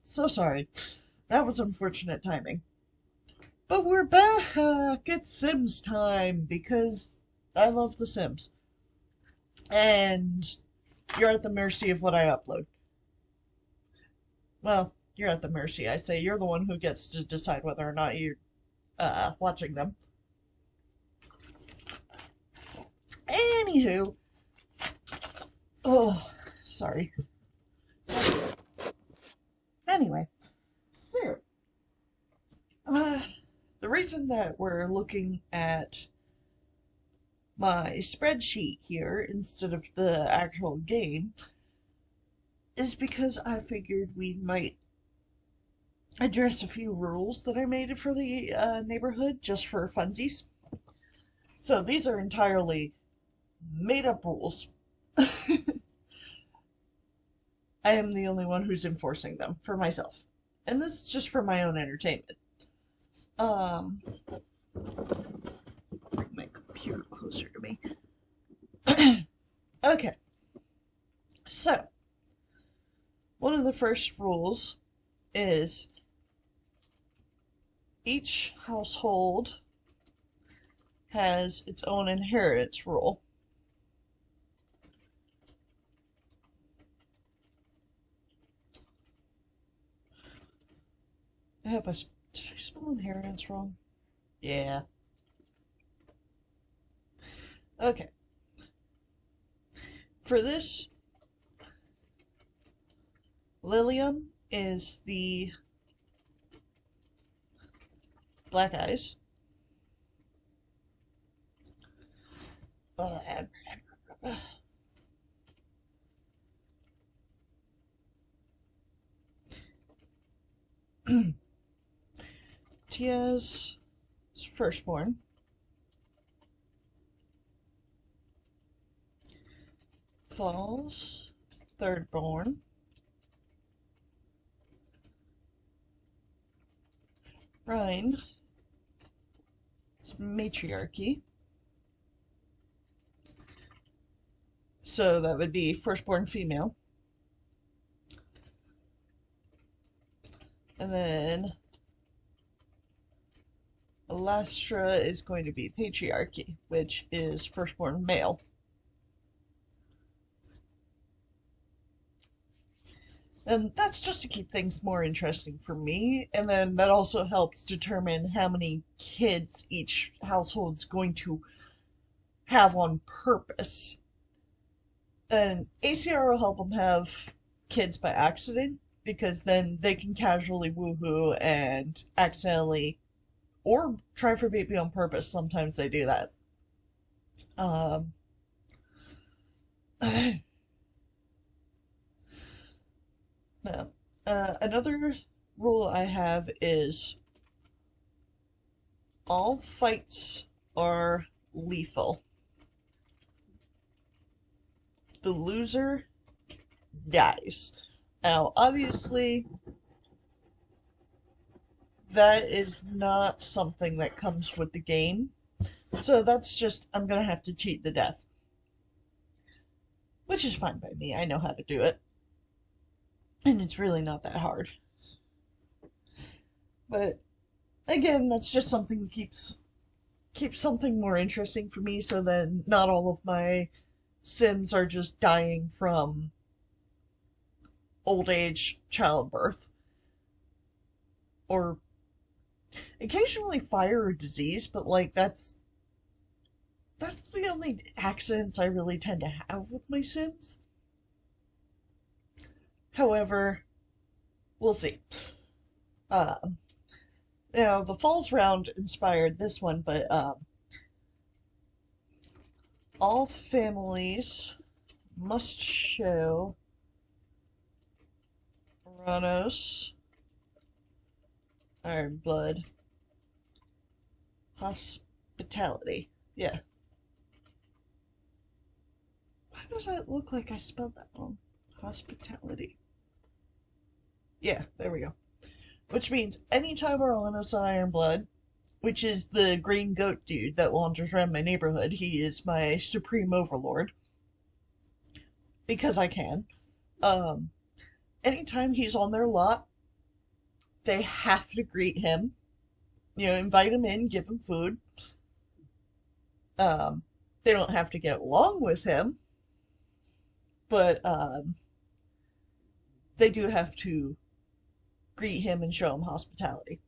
So sorry. That was unfortunate timing. But we're back. It's Sims time because I love The Sims. And you're at the mercy of what I upload. Well, you're at the mercy. I say you're the one who gets to decide whether or not you're watching them. Anywho, oh, sorry. Anyway, so uh, the reason that we're looking at my spreadsheet here instead of the actual game is because I figured we might address a few rules that I made for the neighborhood just for funsies. So these are entirely made up rules. I am the only one who's enforcing them for myself. And this is just for my own entertainment. Um, bring my computer closer to me. Okay. So, one of the first rules is each household has its own inheritance rule. Did I spell inheritance wrong? Yeah. Okay. For this, Lilium is the black eyes. Tia's firstborn. Falls, thirdborn. Rhine, it's matriarchy. So that would be firstborn female. And then Elastra is going to be patriarchy, which is firstborn male. And that's just to keep things more interesting for me, and then that also helps determine how many kids each household's going to have on purpose. And ACR will help them have kids by accident, because then they can casually woohoo and accidentally, or try for baby on purpose. Sometimes they do that. Um, no. Another rule I have is all fights are lethal. The loser dies. Now, obviously, that is not something that comes with the game. So that's just, I'm gonna have to cheat the death. Which is fine by me, I know how to do it. And it's really not that hard. But, again, that's just something that keeps something more interesting for me, so then not all of my Sims are just dying from old age childbirth. Or occasionally fire or disease, but like that's the only accidents I really tend to have with my Sims. However, we'll see. Um, Now the Falls round inspired this one, but all families must show Ranos, Iron Blood, hospitality. Yeah. Why does that look like I spelled that wrong? Hospitality. Yeah, there we go. Which means anytime Ranos Iron Blood, which is the green goat dude that wanders around my neighborhood, he is my supreme overlord. Because I can. Um, anytime he's on their lot, they have to greet him, invite him in, give him food. Um, they don't have to get along with him, but they do have to greet him and show him hospitality.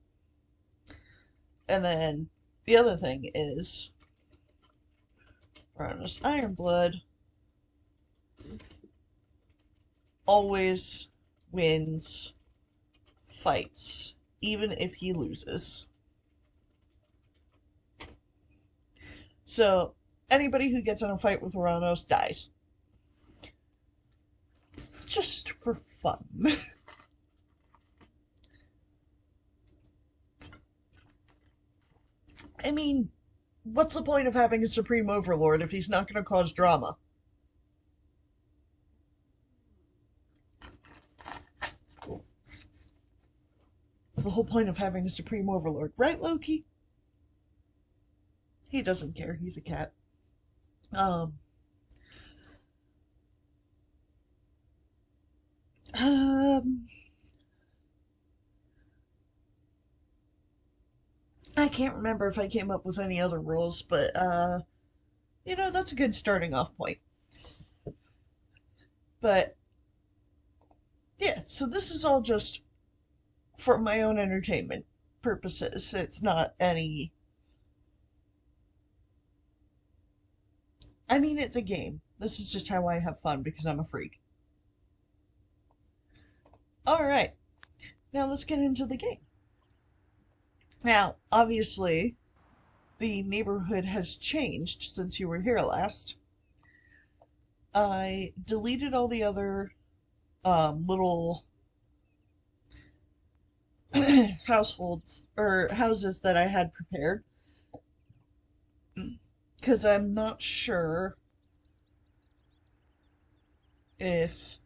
And then the other thing is, Rhino's Ironblood always wins fights, even if he loses. So anybody who gets in a fight with Uranus dies. Just for fun. I mean, what's the point of having a Supreme Overlord if he's not going to cause drama? It's the whole point of having a Supreme Overlord, right, Loki? He doesn't care, he's a cat. Um, um, I can't remember if I came up with any other rules, but, that's a good starting off point. But, yeah, so this is all just for my own entertainment purposes. It's not any. I mean, it's a game. This is just how I have fun because I'm a freak. Alright, now let's get into the game. Now, obviously, the neighborhood has changed since you were here last. I deleted all the other little households or houses that I had prepared because I'm not sure if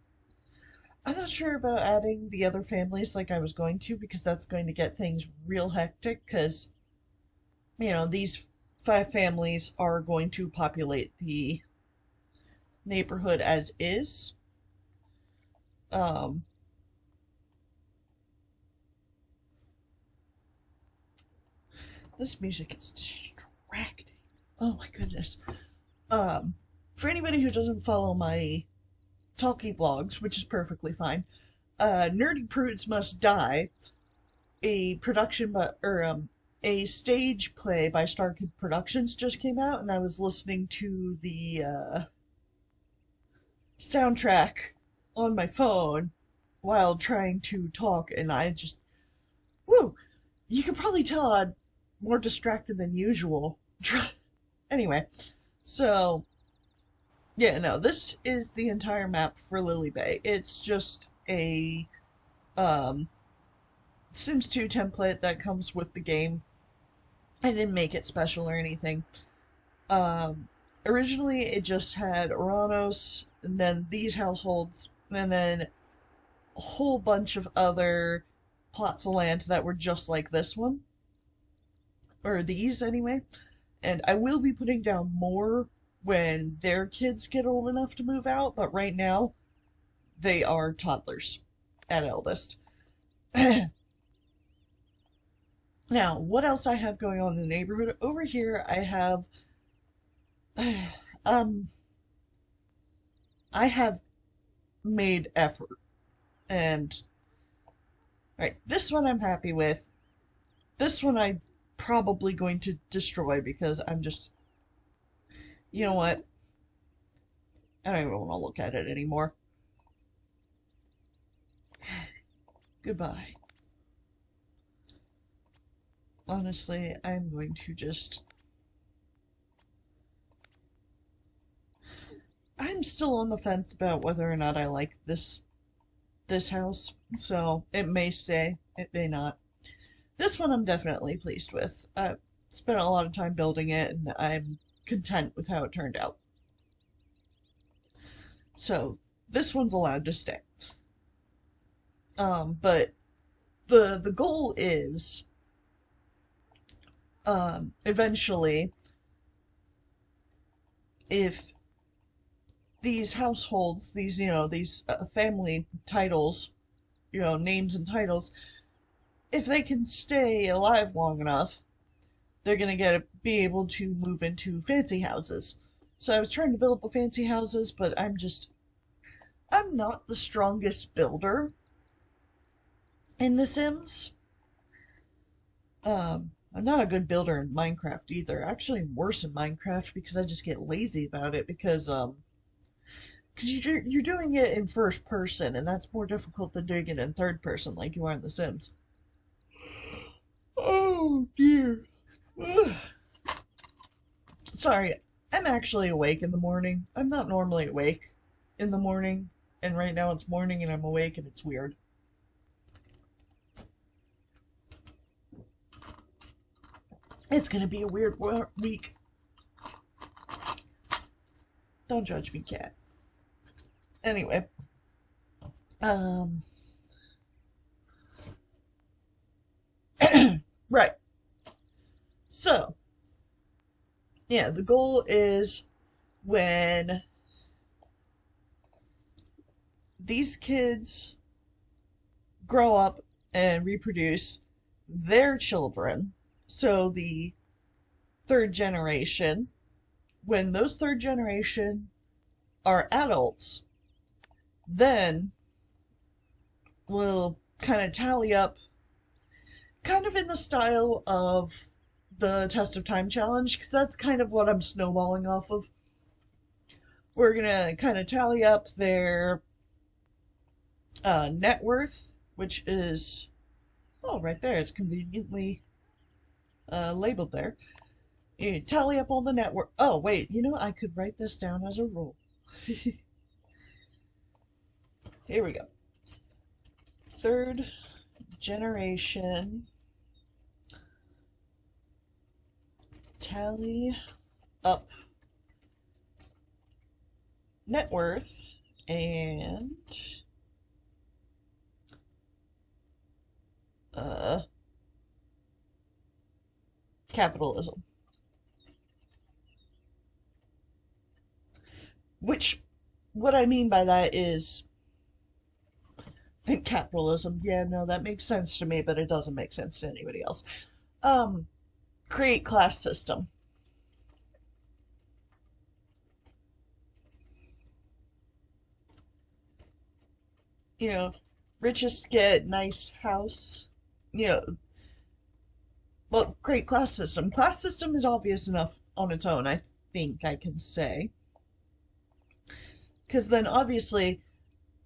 I'm not sure about adding the other families like I was going to because that's going to get things real hectic because these 5 families are going to populate the neighborhood as is. Um, this music is distracting. Oh my goodness. Um, for anybody who doesn't follow my talkie vlogs, which is perfectly fine, Nerdy Prudes Must Die, a production a stage play by Starkid Productions just came out, and I was listening to the soundtrack on my phone while trying to talk, and I just, woo! You can probably tell I'm more distracted than usual. Anyway, so, yeah, no, this is the entire map for Lily Bay. It's just a Sims 2 template that comes with the game. I didn't make it special or anything. Originally, it just had Oranos, and then these households, and then a whole bunch of other plots of land that were just like this one. Or these, anyway. And I will be putting down more when their kids get old enough to move out, but right now, they are toddlers at eldest. Now, what else I have going on in the neighborhood? Over here, I have, um, I have made effort. And, right, this one I'm happy with. This one I'm probably going to destroy because I'm just, you know what? I don't even want to look at it anymore. Goodbye. Honestly, I'm going to just... I'm still on the fence about whether or not I like this house, so it may stay, it may not. This one I'm definitely pleased with. I spent a lot of time building it, and I'm content with how it turned out. So, this one's allowed to stay. But the goal is eventually, if these households, these family titles names and titles, if they can stay alive long enough, they're gonna be able to move into fancy houses. So I was trying to build the fancy houses, but I'm not the strongest builder in The Sims. I'm not a good builder in Minecraft either. Actually, I'm worse in Minecraft because I just get lazy about it because you're doing it in first person, and that's more difficult than doing it in third person like you are in The Sims. Oh dear. Ugh. Sorry, I'm actually awake in the morning. I'm not normally awake in the morning, and right now it's morning and I'm awake and it's weird. It's gonna be a weird week. Don't judge me, cat. Anyway, um, right. So, yeah, the goal is when these kids grow up and reproduce their children, so the third generation, when those third generation are adults, then we'll kind of tally up, kind of in the style of the Test of Time challenge, because that's kind of what I'm snowballing off of. We're gonna kind of tally up their net worth, which is, oh, right there, it's conveniently labeled there. You tally up all the net worth. Oh, wait, I could write this down as a rule. Here we go. Third generation tally up net worth and capitalism. Which, what I mean by that is, capitalism. Yeah, no, that makes sense to me, but it doesn't make sense to anybody else. Um, Create class system. You know, richest get nice house. You know, well, create class system. Class system is obvious enough on its own, I think I can say. Because then obviously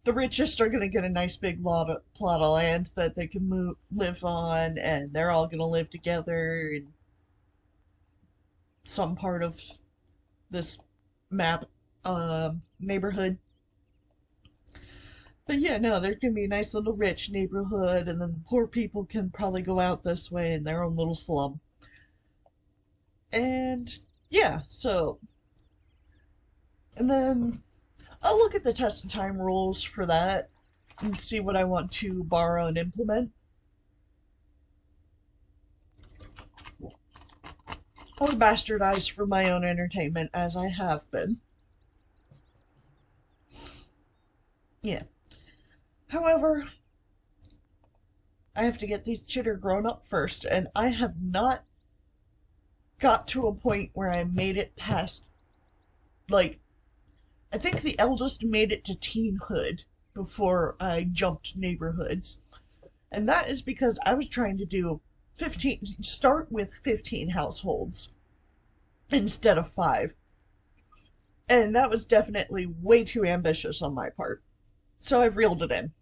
the richest are going to get a nice big plot of land that they can live on, and they're all going to live together in some part of this map neighborhood. But yeah, no, there's going to be a nice little rich neighborhood, and then poor people can probably go out this way in their own little slum. And yeah, so, and then I'll look at the test of time rules for that and see what I want to borrow and implement. Or bastardize for my own entertainment, as I have been. Yeah. However, I have to get these chitter grown up first, and I have not got to a point where I made it past, like, I think the eldest made it to teenhood before I jumped neighborhoods. And that is because I was trying to do start with 15 households instead of 5. And that was definitely way too ambitious on my part. So I've reeled it in.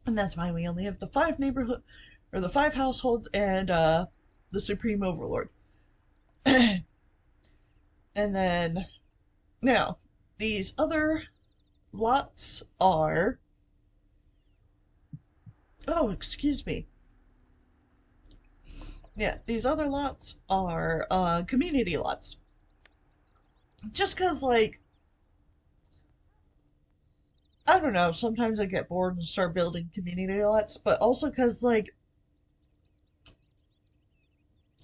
And that's why we only have the 5 neighborhood, or the 5 households and the Supreme Overlord. And then, now, these other lots are, oh, excuse me. Yeah, these other lots are community lots. Just because, like, I don't know, sometimes I get bored and start building community lots, but also because, like,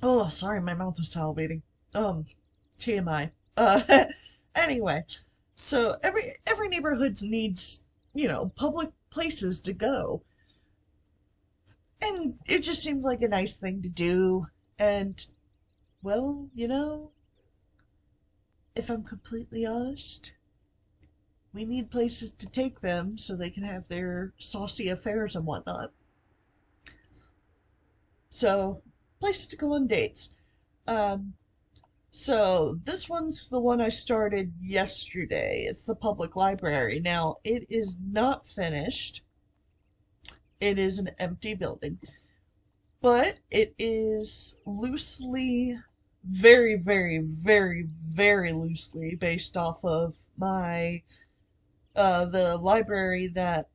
oh, sorry, my mouth was salivating. TMI. Anyway, so every neighborhood needs public places to go. And it just seemed like a nice thing to do. And, well, if I'm completely honest, we need places to take them so they can have their saucy affairs and whatnot. So, places to go on dates. Um, so this one's the one I started yesterday. It's the public library. Now, it is not finished. It is an empty building, but it is loosely, very, very, very, very loosely based off of my the library that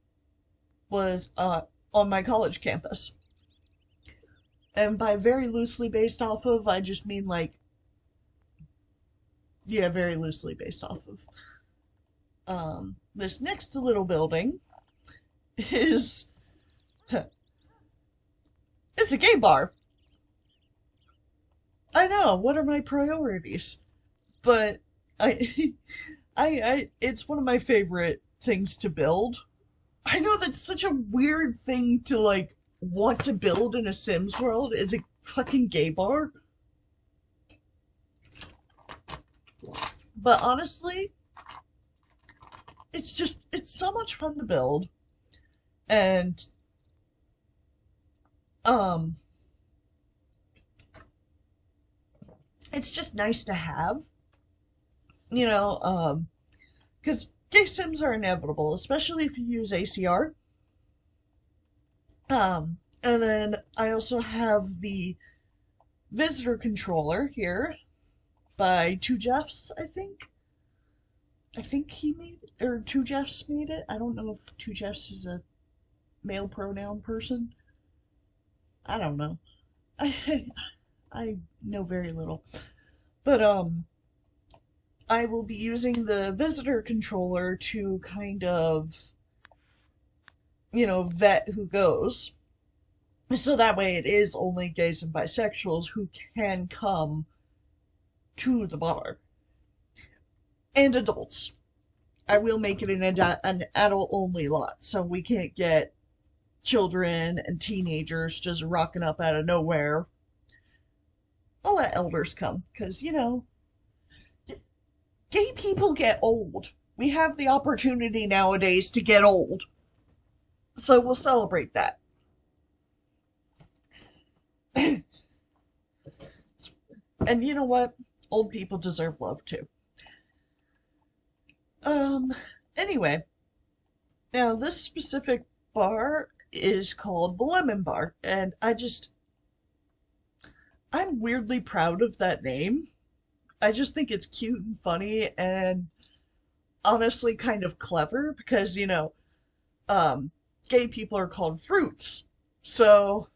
was on my college campus. And by very loosely based off of, I just mean like, yeah, very loosely based off of. This next little building is it's a gay bar. I know. What are my priorities? But I, it's one of my favorite things to build. I know that's such a weird thing to like want to build in a Sims world is a fucking gay bar. But honestly, it's so much fun to build. And um it's just nice to have, you know, because gay Sims are inevitable, especially if you use ACR. And then I also have the visitor controller here by Two Jeffs, I think. I think he made it, or Two Jeffs made it. I don't know if Two Jeffs is a male pronoun person. I don't know. I I know very little. But I will be using the visitor controller to kind of, vet who goes. So that way it is only gays and bisexuals who can come to the bar. And adults. I will make it an adult only lot, so we can't get children and teenagers just rocking up out of nowhere. I'll let elders come, because, gay people get old. We have the opportunity nowadays to get old. So we'll celebrate that. And you know what? Old people deserve love too. Um, anyway, now this specific bar is called the Lemon Bar, and I'm weirdly proud of that name. I just think it's cute and funny and honestly kind of clever because, um, gay people are called fruits. So,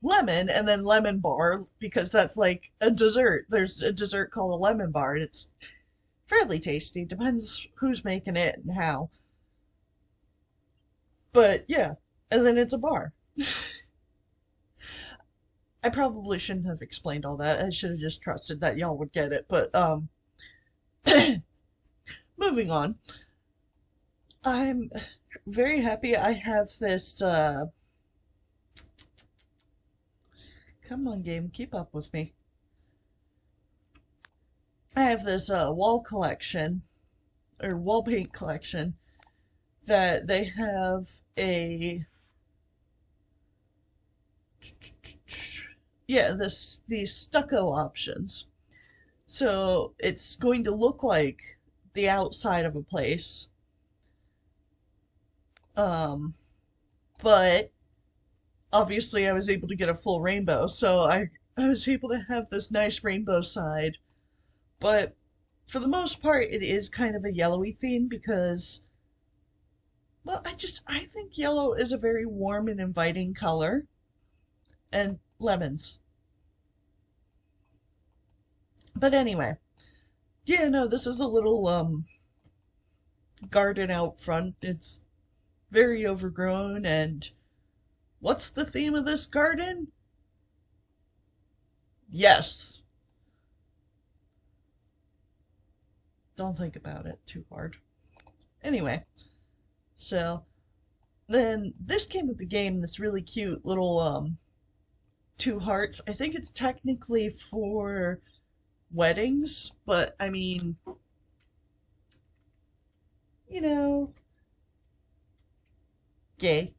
lemon and then lemon bar because that's like a dessert. There's a dessert called a lemon bar and it's fairly tasty. Depends who's making it and how. But yeah, and then it's a bar. I probably shouldn't have explained all that. I should have just trusted that y'all would get it. But moving on. I'm very happy I have this come on game, keep up with me. I have this wall collection or wall paint collection that they have a yeah, these stucco options. So it's going to look like the outside of a place. Um, but obviously I was able to get a full rainbow, so I was able to have this nice rainbow side. But for the most part it is kind of a yellowy theme because well, I think yellow is a very warm and inviting color and lemons. But anyway, yeah, no, this is a little garden out front. It's very overgrown and what's the theme of this garden? Yes. Don't think about it too hard. Anyway, So then this came with the game, this really cute little two hearts. I think it's technically for weddings, but I mean, you know, gay.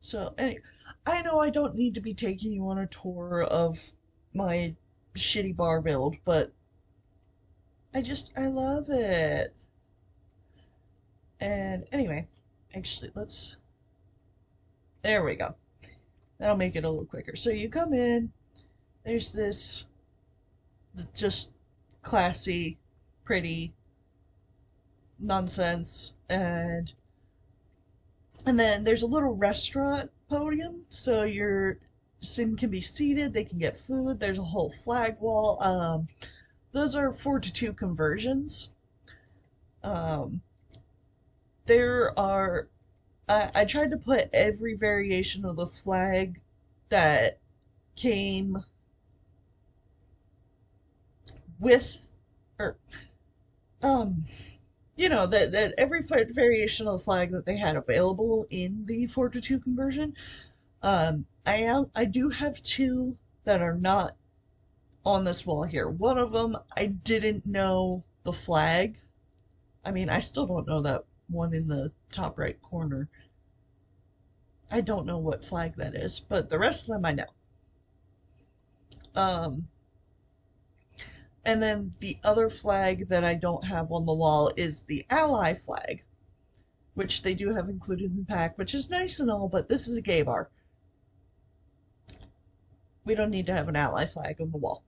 So anyway, I know I don't need to be taking you on a tour of my shitty bar build, but I love it. And anyway, actually, there we go. That'll make it a little quicker. So you come in, there's this just classy, pretty nonsense, and then there's a little restaurant podium, so your sim can be seated, they can get food, there's a whole flag wall. Those are 4-2 conversions. Um, there are I tried to put every variation of the flag that came with, or um, that every variation of the flag that they had available in the 4-2 conversion. I do have two that are not on this wall here. One of them, I didn't know the flag. I mean, I still don't know that one in the top right corner. I don't know what flag that is, but the rest of them I know. Um, and then the other flag that I don't have on the wall is the ally flag, which they do have included in the pack, which is nice and all, but this is a gay bar. We don't need to have an ally flag on the wall.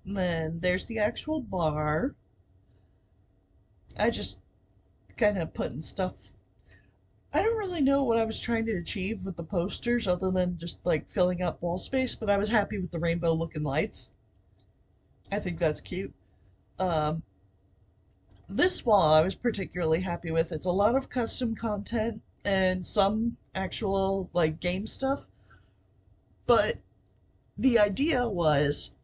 And then there's the actual bar. I just kind of putting stuff. I don't really know what I was trying to achieve with the posters other than just like filling up wall space, but I was happy with the rainbow looking lights. I think that's cute. Um, this wall I was particularly happy with. It's a lot of custom content and some actual like game stuff, but the idea was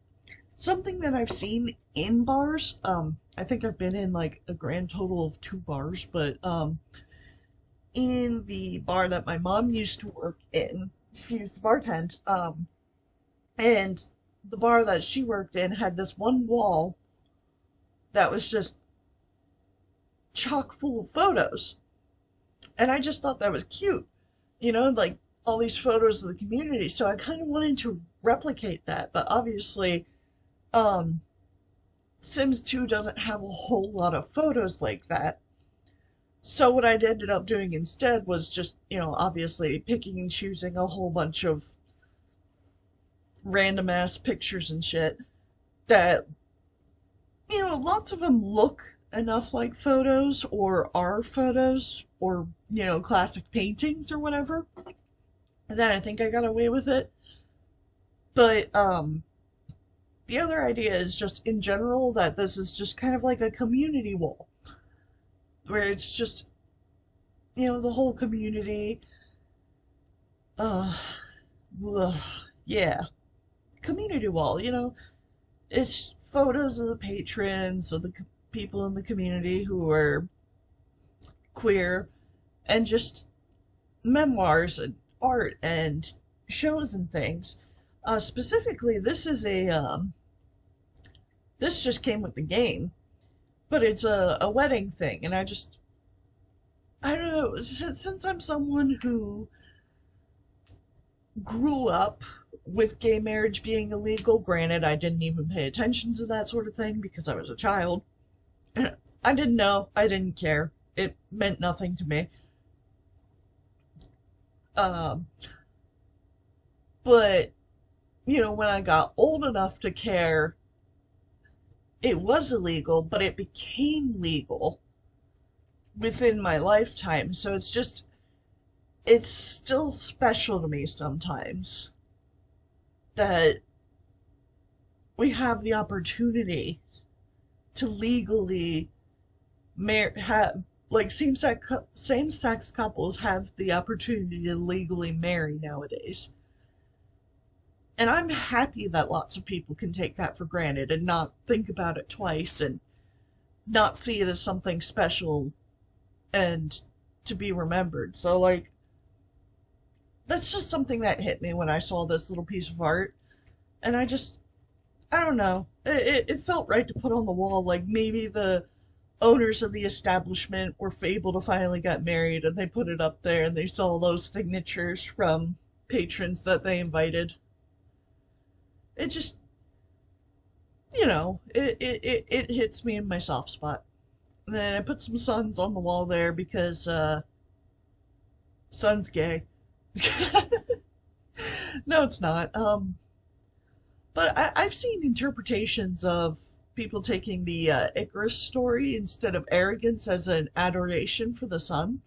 something that I've seen in bars. I think I've been in like a grand total of 2 bars, but in the bar that my mom used to work in, she used to bartend, and the bar that she worked in had this one wall that was just chock full of photos. And I just thought that was cute, like all these photos of the community. So I kind of wanted to replicate that, but obviously, um, Sims 2 doesn't have a whole lot of photos like that. So what I ended up doing instead was just, obviously picking and choosing a whole bunch of random ass pictures and shit that, lots of them look enough like photos or are photos or, classic paintings or whatever. And then I think I got away with it. But, the other idea is just in general that this is just kind of like a community wall where it's just, the whole community, uh, ugh, yeah, community wall, it's photos of the patrons, of the people in the community who are queer, and just memoirs and art and shows and things. Specifically, this just came with the game, but it's a wedding thing, and I don't know, since I'm someone who grew up with gay marriage being illegal, granted, I didn't even pay attention to that sort of thing because I was a child. I didn't know. I didn't care. It meant nothing to me. Um, but, when I got old enough to care, it was illegal, but it became legal within my lifetime. So it's still special to me sometimes that we have the opportunity to legally have like same-sex couples have the opportunity to legally marry nowadays. And I'm happy that lots of people can take that for granted and not think about it twice and not see it as something special and to be remembered. So, like, that's just something that hit me when I saw this little piece of art. And I don't know. It felt right to put on the wall. Like, maybe the owners of the establishment were able to finally get married and they put it up there and they saw those signatures from patrons that they invited. It just, it hits me in my soft spot. And then I put some suns on the wall there because, sun's gay. No, it's not. But I've seen interpretations of people taking the Icarus story instead of arrogance as an adoration for the sun,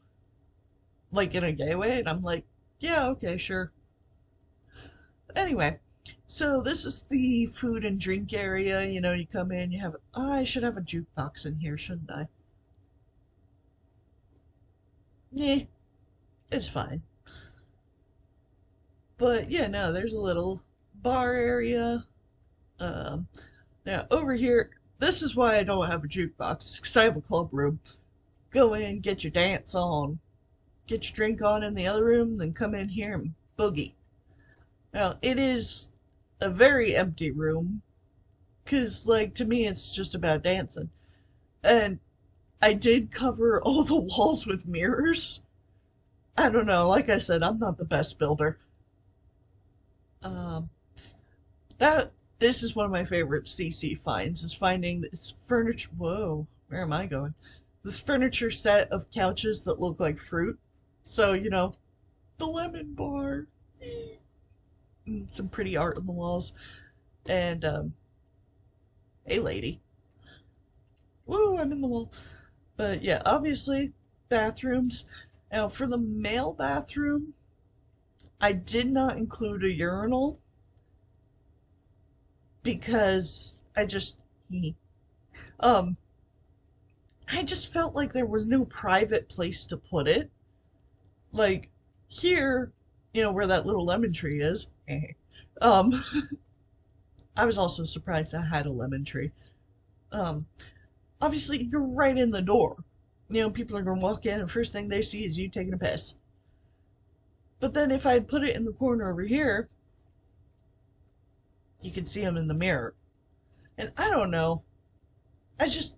like in a gay way, and I'm like, yeah, okay, sure. Anyway, so this is the food and drink area. You come in, you have. Oh, I should have a jukebox in here, shouldn't I? Nah, it's fine. But yeah, no, there's a little bar area. Um, Now over here, this is why I don't have a jukebox, because I have a club room. Go in, get your dance on, get your drink on in the other room, then come in here and boogie. Now, it is a very empty room, because, like, to me, it's just about dancing. And I did cover all the walls with mirrors. I don't know, like I said, I'm not the best builder. Um, that this is one of my favorite CC finds, is finding this furniture. Whoa, where am I going? This furniture set of couches that look like fruit. So, the lemon bar. Some pretty art on the walls. And, hey, lady. Woo, I'm in the wall. But yeah, obviously, bathrooms. Now, for the male bathroom, I did not include a urinal because um, I just felt like there was no private place to put it. Like, here, where that little lemon tree is. um, I was also surprised I had a lemon tree. Um, Obviously, you're right in the door. People are going to walk in, and first thing they see is you taking a piss. But then if I'd put it in the corner over here, you can see them in the mirror. And I don't know. I just,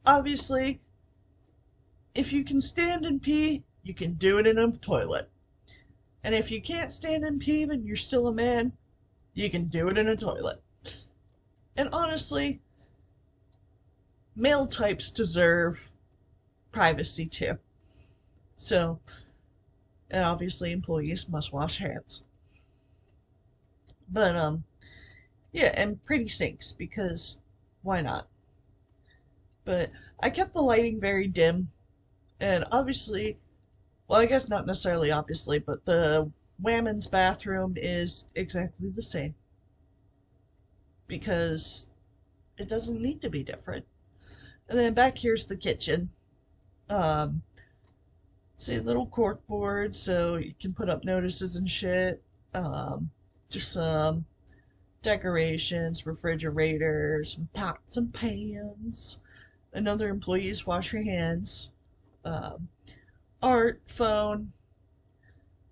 obviously, if you can stand and pee, you can do it in a toilet. And if you can't stand and pee, but you're still a man, you can do it in a toilet. And honestly, male types deserve privacy too. So, and obviously employees must wash hands. But yeah, and pretty sinks because why not? But I kept the lighting very dim, and obviously, well, I guess not necessarily obviously, but the women's bathroom is exactly the same because it doesn't need to be different. And then back here's the kitchen. Um, See, little cork board so you can put up notices and shit. Um, just some decorations, refrigerators, some pots and pans. Another employees wash your hands. Um, Art, phone.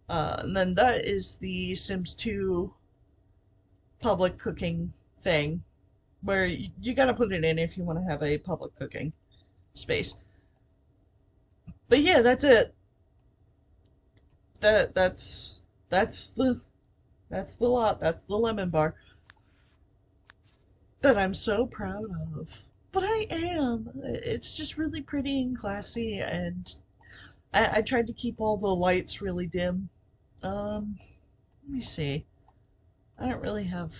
And then that is the Sims 2 public cooking thing, where you gotta put it in if you want to have a public cooking space. But yeah, that's it. That that's that's the that's the lot. That's the lemon bar that I'm so proud of. But I am. It's just really pretty and classy, and I tried to keep all the lights really dim. Let me see. I don't really have.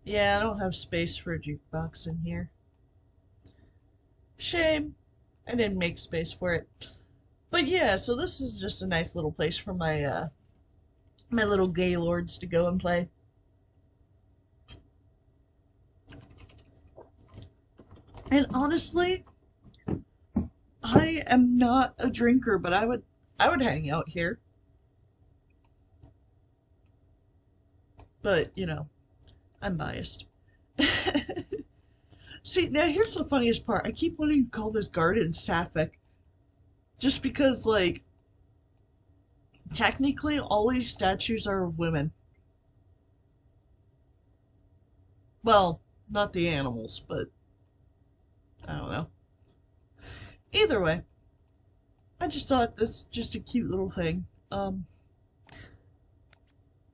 Yeah, I don't have space for a jukebox in here. Shame. I didn't make space for it. But yeah, so this is just a nice little place for my little gaylords to go and play. And honestly, I am not a drinker, but I would hang out here. But, I'm biased. See, now here's the funniest part. I keep wanting to call this garden sapphic, just because, like, technically all these statues are of women. Well, not the animals, but I don't know. Either way, I just thought this just a cute little thing. That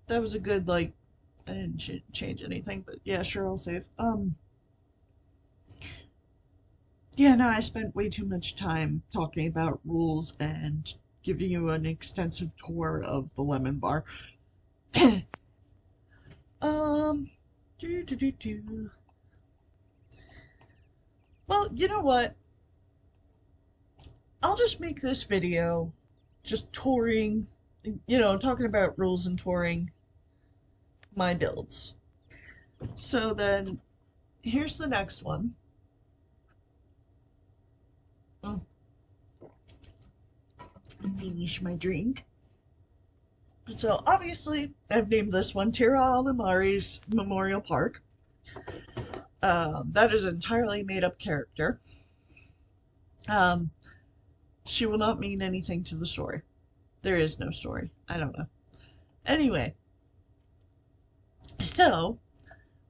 was a good, like, I didn't change anything, but yeah, sure, I'll save. Yeah, no, I spent way too much time talking about rules and giving you an extensive tour of the lemon bar. Um, do do do do. Well, you know what? I'll just make this video just touring, talking about rules and touring my builds. So then, here's the next one. Oh, finish my drink. So obviously, I've named this one Tira Alimari's Memorial Park. That is an entirely made up character. Um, she will not mean anything to the story. There is no story. I don't know. Anyway, so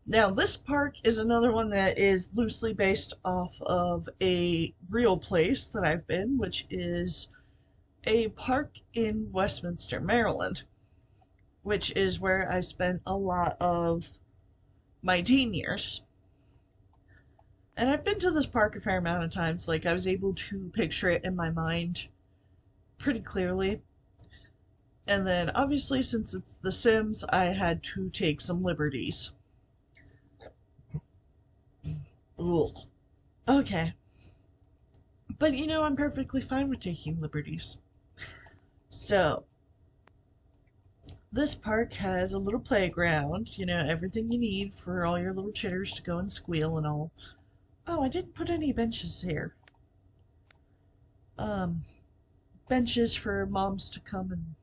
now this park is another one that is loosely based off of a real place that I've been, which is a park in Westminster, Maryland, which is where I spent a lot of my teen years. And I've been to this park a fair amount of times. Like, I was able to picture it in my mind pretty clearly. And then, obviously, since it's The Sims, I had to take some liberties. Ugh. Okay. But, I'm perfectly fine with taking liberties. So, this park has a little playground, everything you need for all your little chitters to go and squeal and all. Oh, I didn't put any benches here. Um, Benches for moms to come and...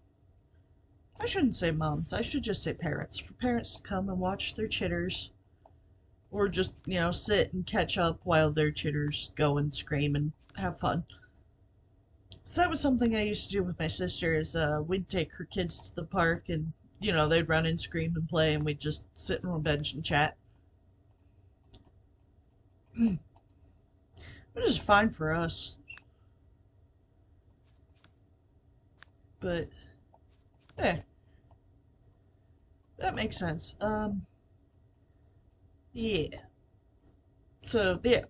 I shouldn't say moms, I should just say parents. For parents to come and watch their chitters. Or just, sit and catch up while their chitters go and scream and have fun. So that was something I used to do with my sister is we'd take her kids to the park and, they'd run and scream and play and we'd just sit on a bench and chat. Which is fine for us. But, yeah, that makes sense. Yeah. So, yeah.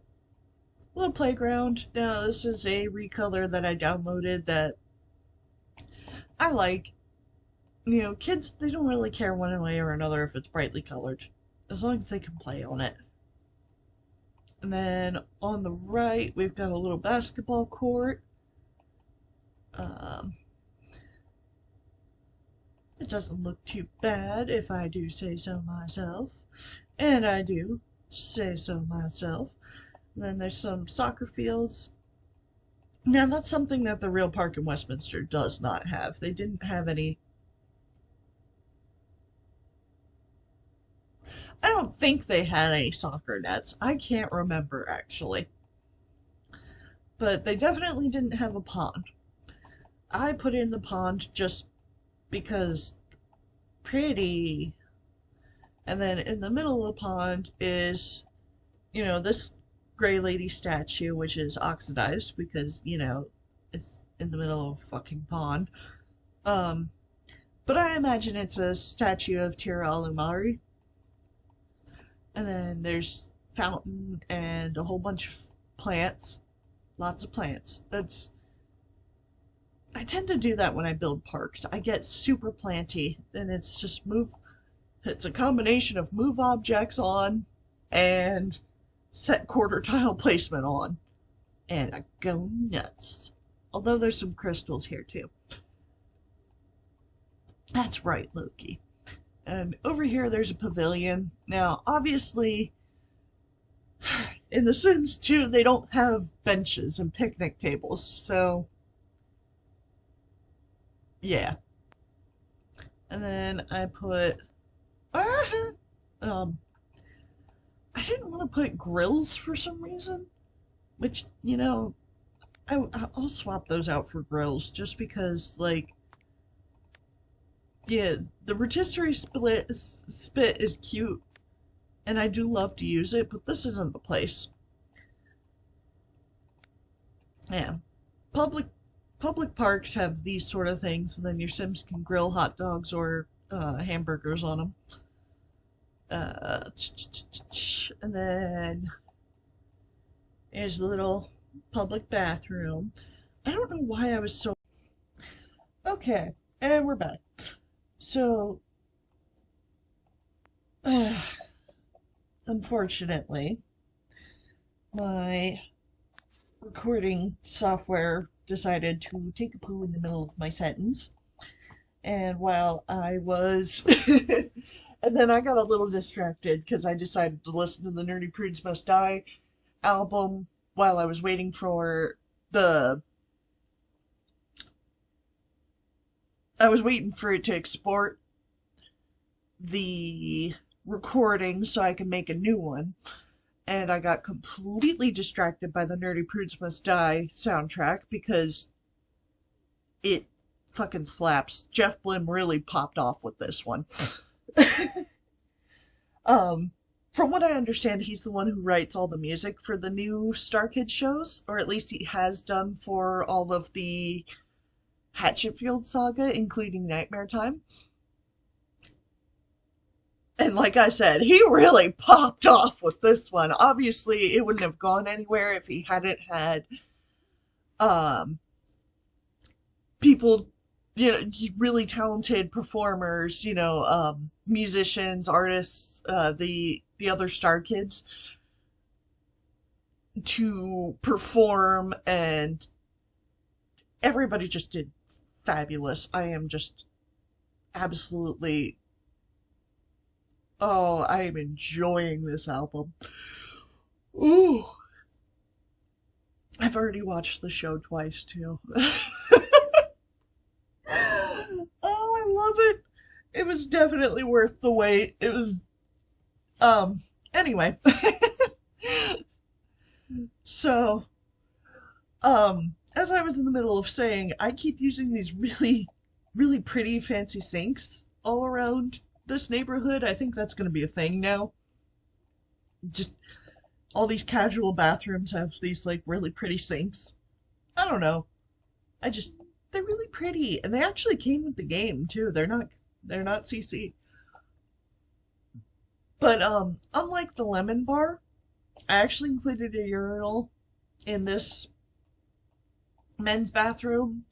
Little playground. Now, this is a recolor that I downloaded that I like. Kids, they don't really care one way or another if it's brightly colored, as long as they can play on it. And then on the right, we've got a little basketball court. It doesn't look too bad if I do say so myself. And I do say so myself. And then there's some soccer fields. Now, that's something that the real park in Westminster does not have. They didn't have any. I don't think they had any soccer nets. I can't remember, actually. But they definitely didn't have a pond. I put in the pond just because pretty. And then in the middle of the pond is, this gray lady statue, which is oxidized because, it's in the middle of a fucking pond. But I imagine it's a statue of Tira Alumari. And then there's fountain and a whole bunch of plants. Lots of plants. I tend to do that when I build parks. I get super planty, and it's a combination of move objects on and set quarter tile placement on. And I go nuts. Although there's some crystals here too. That's right, Loki. And over here there's a pavilion. Now, obviously, in The Sims 2, they don't have benches and picnic tables, so yeah. And then I put um I didn't want to put grills for some reason, which, I'll swap those out for grills just because, like, yeah, the rotisserie spit is cute, and I do love to use it, but this isn't the place. Yeah, public public parks have these sort of things, and then your Sims can grill hot dogs or hamburgers on them. And then there's a little public bathroom. I don't know why I was so. Okay, and we're back. So, unfortunately, my recording software decided to take a poo in the middle of my sentence. And while I was. And then I got a little distracted because I decided to listen to the Nerdy Prudes Must Die album while I was waiting for the. I was waiting for it to export the recording so I could make a new one. And I got completely distracted by the Nerdy Prudes Must Die soundtrack because it fucking slaps. Jeff Blim really popped off with this one. From what I understand, he's the one who writes all the music for the new Star Kids shows, or at least he has done for all of the Hatchetfield saga, including Nightmare Time. And like I said, he really popped off with this one. Obviously, it wouldn't have gone anywhere if he hadn't had um, people, really talented performers, musicians, artists, the other Star Kids to perform, and everybody just did fabulous. I am just absolutely, oh, I am enjoying this album. Ooh, I've already watched the show twice too. Oh, I love it. It was definitely worth the wait. It was, um, anyway. So, as I was in the middle of saying, I keep using these really, really pretty fancy sinks all around this neighborhood. I think that's going to be a thing now. Just all these casual bathrooms have these like really pretty sinks. I don't know. I just they're really pretty, and they actually came with the game too. They're not CC. But unlike the lemon bar, I actually included a urinal in this men's bathroom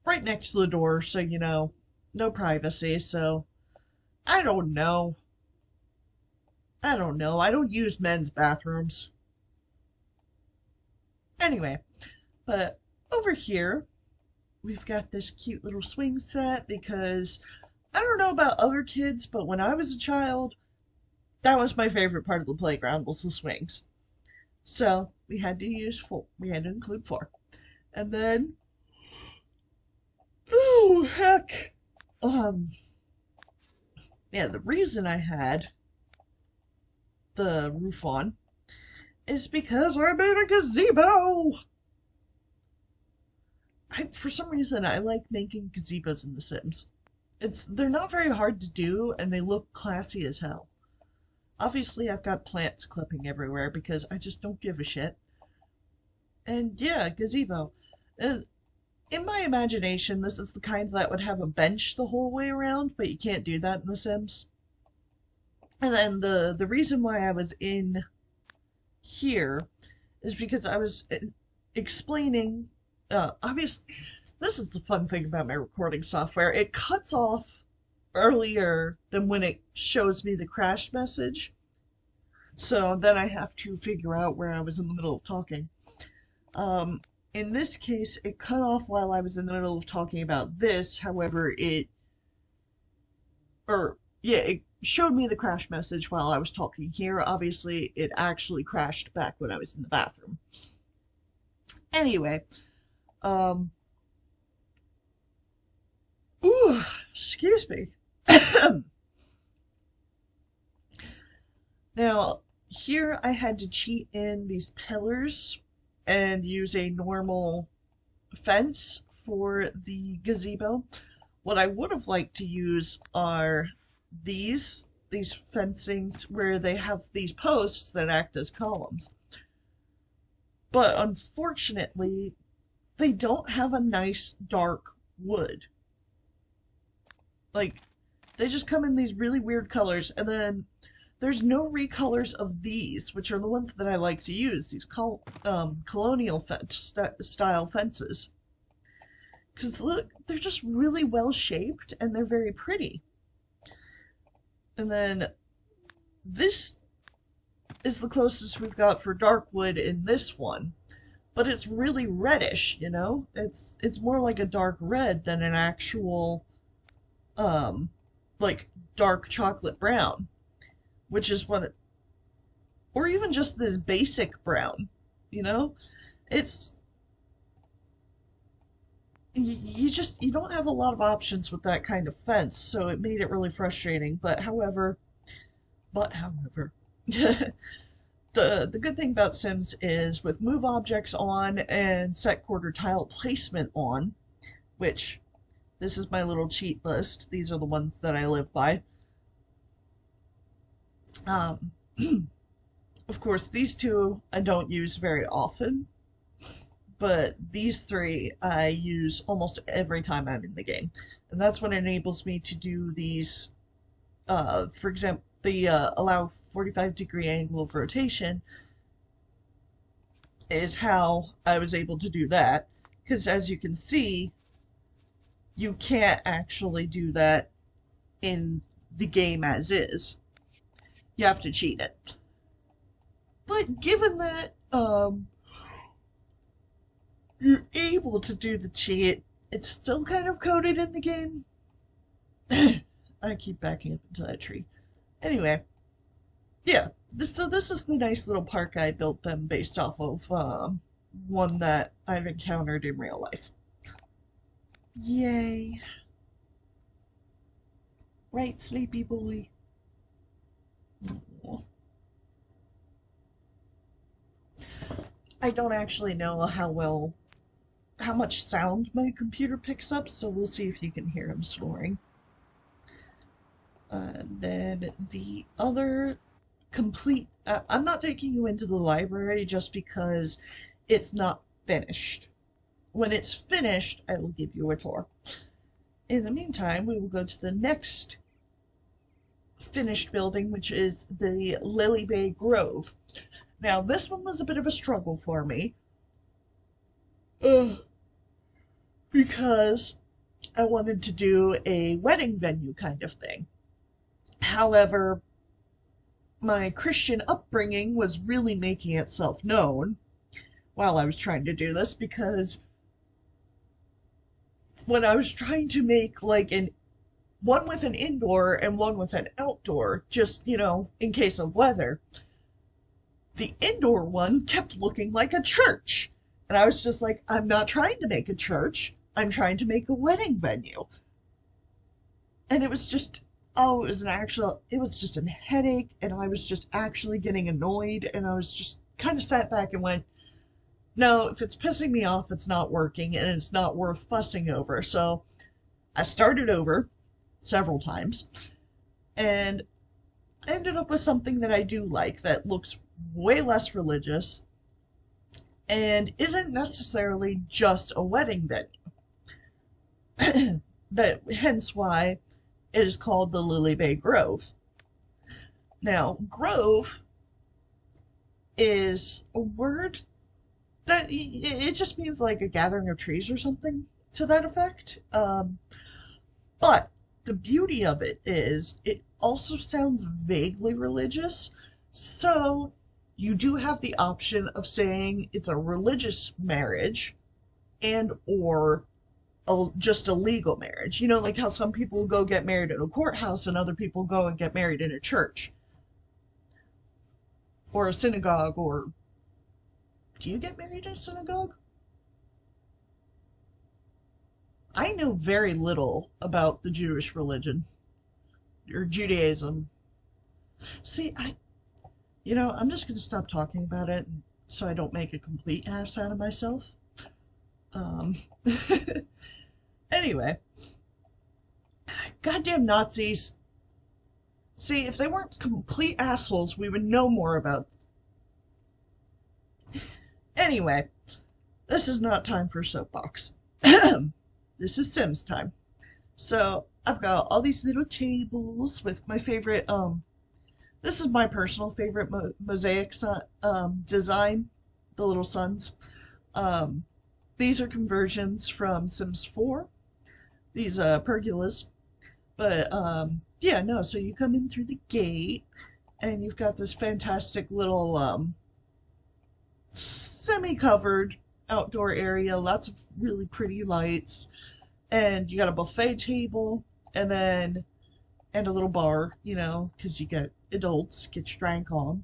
right next to the door, so no privacy. So I don't know. I don't know. I don't use men's bathrooms. Anyway, but over here we've got this cute little swing set because I don't know about other kids, but when I was a child, that was my favorite part of the playground was the swings. So we had to use four. We had to include four. And then, oh heck, um, yeah, the reason I had the roof on is because I made a gazebo. For some reason, I like making gazebos in The Sims. They're not very hard to do, and they look classy as hell. Obviously, I've got plants clipping everywhere because I just don't give a shit. And yeah, gazebo. Uh, in my imagination, this is the kind that would have a bench the whole way around, but you can't do that in The Sims. And then the reason why I was in here is because I was explaining. Obviously, this is the fun thing about my recording software. It cuts off earlier than when it shows me the crash message. So then I have to figure out where I was in the middle of talking. In this case, it cut off while I was in the middle of talking about this. However, it showed me the crash message while I was talking here. Obviously, it actually crashed back when I was in the bathroom. Anyway, um, ooh, excuse me. Now, here I had to cheat in these pillars and use a normal fence for the gazebo. What I would have liked to use are these fencings where they have these posts that act as columns. But unfortunately, they don't have a nice dark wood. Like, they just come in these really weird colors, and then there's no recolors of these, which are the ones that I like to use, these colonial style fences. Because look, they're just really well shaped, and they're very pretty. And then this is the closest we've got for dark wood in this one. But it's really reddish, you know? It's more like a dark red than an actual um like dark chocolate brown, which is what it, or even just this basic brown, you know? It's you don't have a lot of options with that kind of fence, so it made it really frustrating. But however, the good thing about Sims is with move objects on and set quarter tile placement on, which this is my little cheat list. These are the ones that I live by. Um, of course, these two I don't use very often, but these three I use almost every time I'm in the game. And that's what enables me to do these, for example, the allow 45-degree angle of rotation is how I was able to do that. Because as you can see, you can't actually do that in the game as is. You have to cheat it. But given that you're able to do the cheat, it's still kind of coded in the game. I keep backing up into that tree. Anyway, yeah. So this is the nice little park I built them based off of one that I've encountered in real life. Yay. Right, sleepy boy. Aw. I don't actually know how much sound my computer picks up, so we'll see if you can hear him snoring. And then the other complete, I'm not taking you into the library just because it's not finished. When it's finished, I will give you a tour. In the meantime, we will go to the next finished building, which is the Lily Bay Grove. Now, this one was a bit of a struggle for me. Because I wanted to do a wedding venue kind of thing. However, my Christian upbringing was really making itself known while I was trying to do this, because when I was trying to make like an one with an indoor and one with an outdoor, just, in case of weather, the indoor one kept looking like a church. And I was just like, I'm not trying to make a church. I'm trying to make a wedding venue. And it was just, oh, it was just a headache. And I was just actually getting annoyed. And I was just kind of sat back and went, no, if it's pissing me off, it's not working and it's not worth fussing over. So I started over several times and ended up with something that I do like, that looks way less religious and isn't necessarily just a wedding venue. That hence why it is called the Lily Bay Grove. Now, grove is a word that it just means like a gathering of trees or something to that effect. But the beauty of it is it also sounds vaguely religious. So you do have the option of saying it's a religious marriage and or just a legal marriage. Like how some people go get married in a courthouse and other people go and get married in a church or a synagogue. Or do you get married in a synagogue? I know very little about the Jewish religion or Judaism. See, I'm just gonna stop talking about it so I don't make a complete ass out of myself. Um, anyway, goddamn Nazis. See, if they weren't complete assholes, we would know more about. Anyway, this is not time for soapbox. This is Sims time. So I've got all these little tables with my favorite. This is my personal favorite mosaic design, the little suns. Um, these are conversions from Sims 4. These pergolas. But yeah, no. So you come in through the gate, and you've got this fantastic little semi-covered outdoor area. Lots of really pretty lights, and you got a buffet table, and a little bar, because you got adults get your drink on.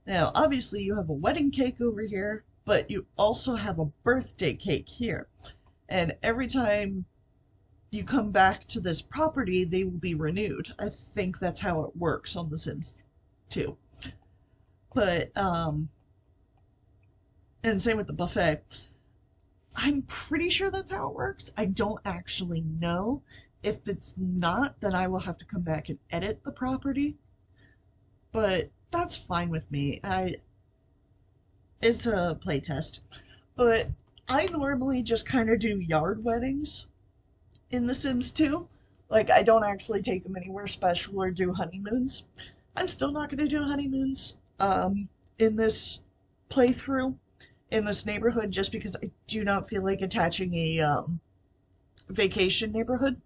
Now, obviously, you have a wedding cake over here, but you also have a birthday cake here. And every time you come back to this property, they will be renewed. I think that's how it works on The Sims 2. But, and same with the buffet. I'm pretty sure that's how it works. I don't actually know. If it's not, then I will have to come back and edit the property. But that's fine with me. It's a playtest. But I normally just kind of do yard weddings in The Sims 2. Like, I don't actually take them anywhere special or do honeymoons. I'm still not going to do honeymoons in this playthrough, in this neighborhood, just because I do not feel like attaching a vacation neighborhood.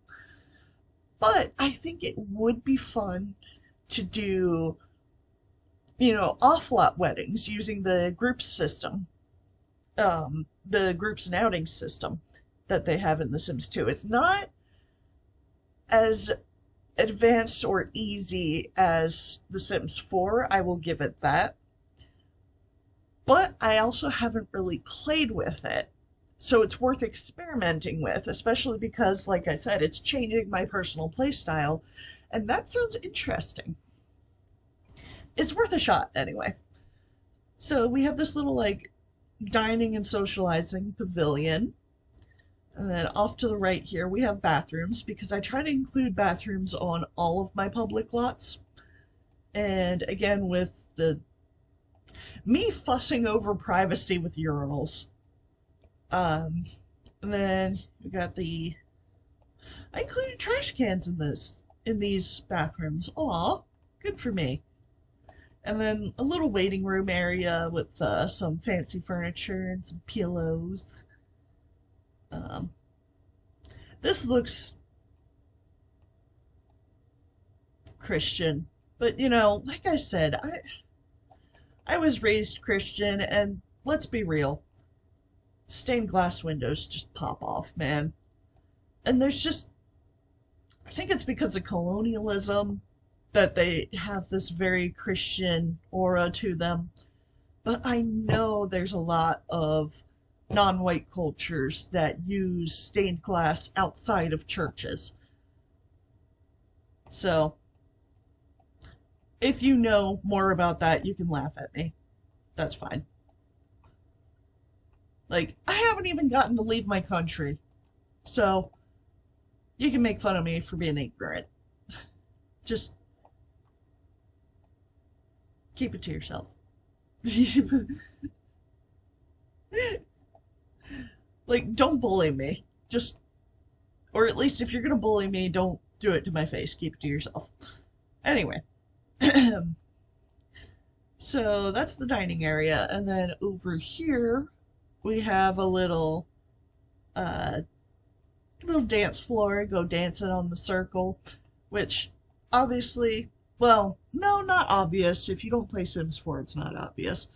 But I think it would be fun to do, off-lot weddings using the groups system, the groups and outings system that they have in The Sims 2. It's not as advanced or easy as The Sims 4, I will give it that. But I also haven't really played with it. So it's worth experimenting with, especially because, like I said, it's changing my personal playstyle, and that sounds interesting. It's worth a shot, anyway. So we have this little, like, dining and socializing pavilion. And then off to the right here, we have bathrooms, because I try to include bathrooms on all of my public lots. And again, with me fussing over privacy with urinals. And then we got I included trash cans in these bathrooms. Aw, good for me. And then a little waiting room area with some fancy furniture and some pillows. Um, this looks Christian, but like I said, I was raised Christian, and let's be real, stained glass windows just pop off, man. And I think it's because of colonialism that they have this very Christian aura to them. But I know there's a lot of non-white cultures that use stained glass outside of churches. So, if you know more about that, you can laugh at me. That's fine. Like, I haven't even gotten to leave my country. So, you can make fun of me for being ignorant. Just keep it to yourself. Like, don't bully me. Or at least if you're gonna bully me, don't do it to my face. Keep it to yourself. Anyway. So that's the dining area, and then over here we have a uh little dance floor. Go dancing on the circle, which obviously, well, no, not obvious. If you don't play Sims 4, it's not obvious.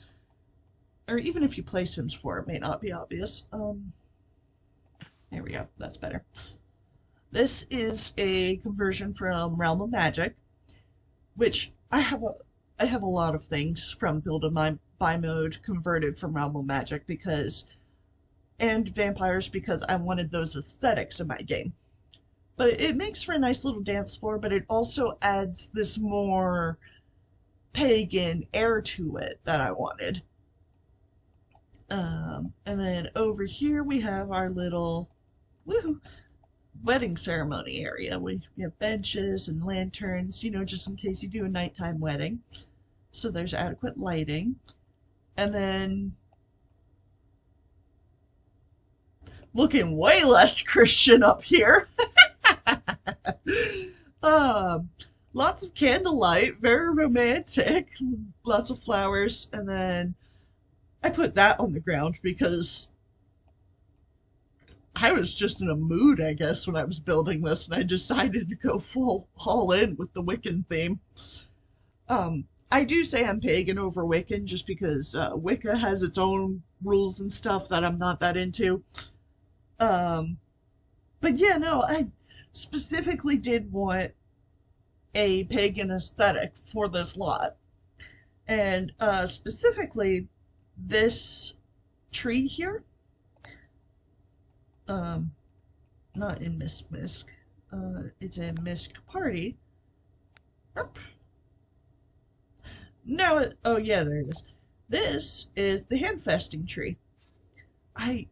Or even if you play Sims 4, it may not be obvious. There we go. That's better. This is a conversion from Realm of Magic, which I have a lot of things from Build a Buy mode converted from Realm of Magic and vampires, because I wanted those aesthetics in my game. But it makes for a nice little dance floor, but it also adds this more pagan air to it that I wanted. And then over here we have our little woohoo, wedding ceremony area. We have benches and lanterns, just in case you do a nighttime wedding. So there's adequate lighting. And then, looking way less Christian up here. um, Lots of candlelight, very romantic, lots of flowers, and then I put that on the ground because I was just in a mood, I guess, when I was building this, and I decided to go full all in with the Wiccan theme. I do say I'm pagan over Wiccan just because Wicca has its own rules and stuff that I'm not that into. Um, but yeah, no, I specifically did want a pagan aesthetic for this lot. And specifically, this tree here, um, not in Misk, it's in Misk Party. Up. No, oh yeah, there it is. This is the handfesting tree. I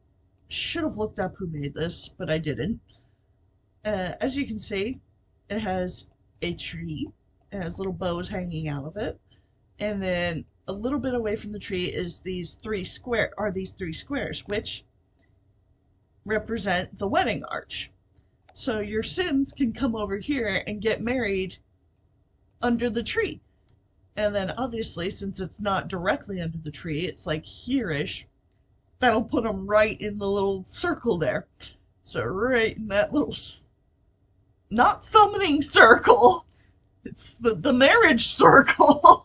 should have looked up who made this, but I didn't. As you can see, it has a tree. It has little bows hanging out of it. And then a little bit away from the tree is these three squares, which represent the wedding arch. So your Sims can come over here and get married under the tree. And then obviously, since it's not directly under the tree, it's like here-ish, that'll put them right in the little circle there. So right in that little, not summoning circle, it's the marriage circle.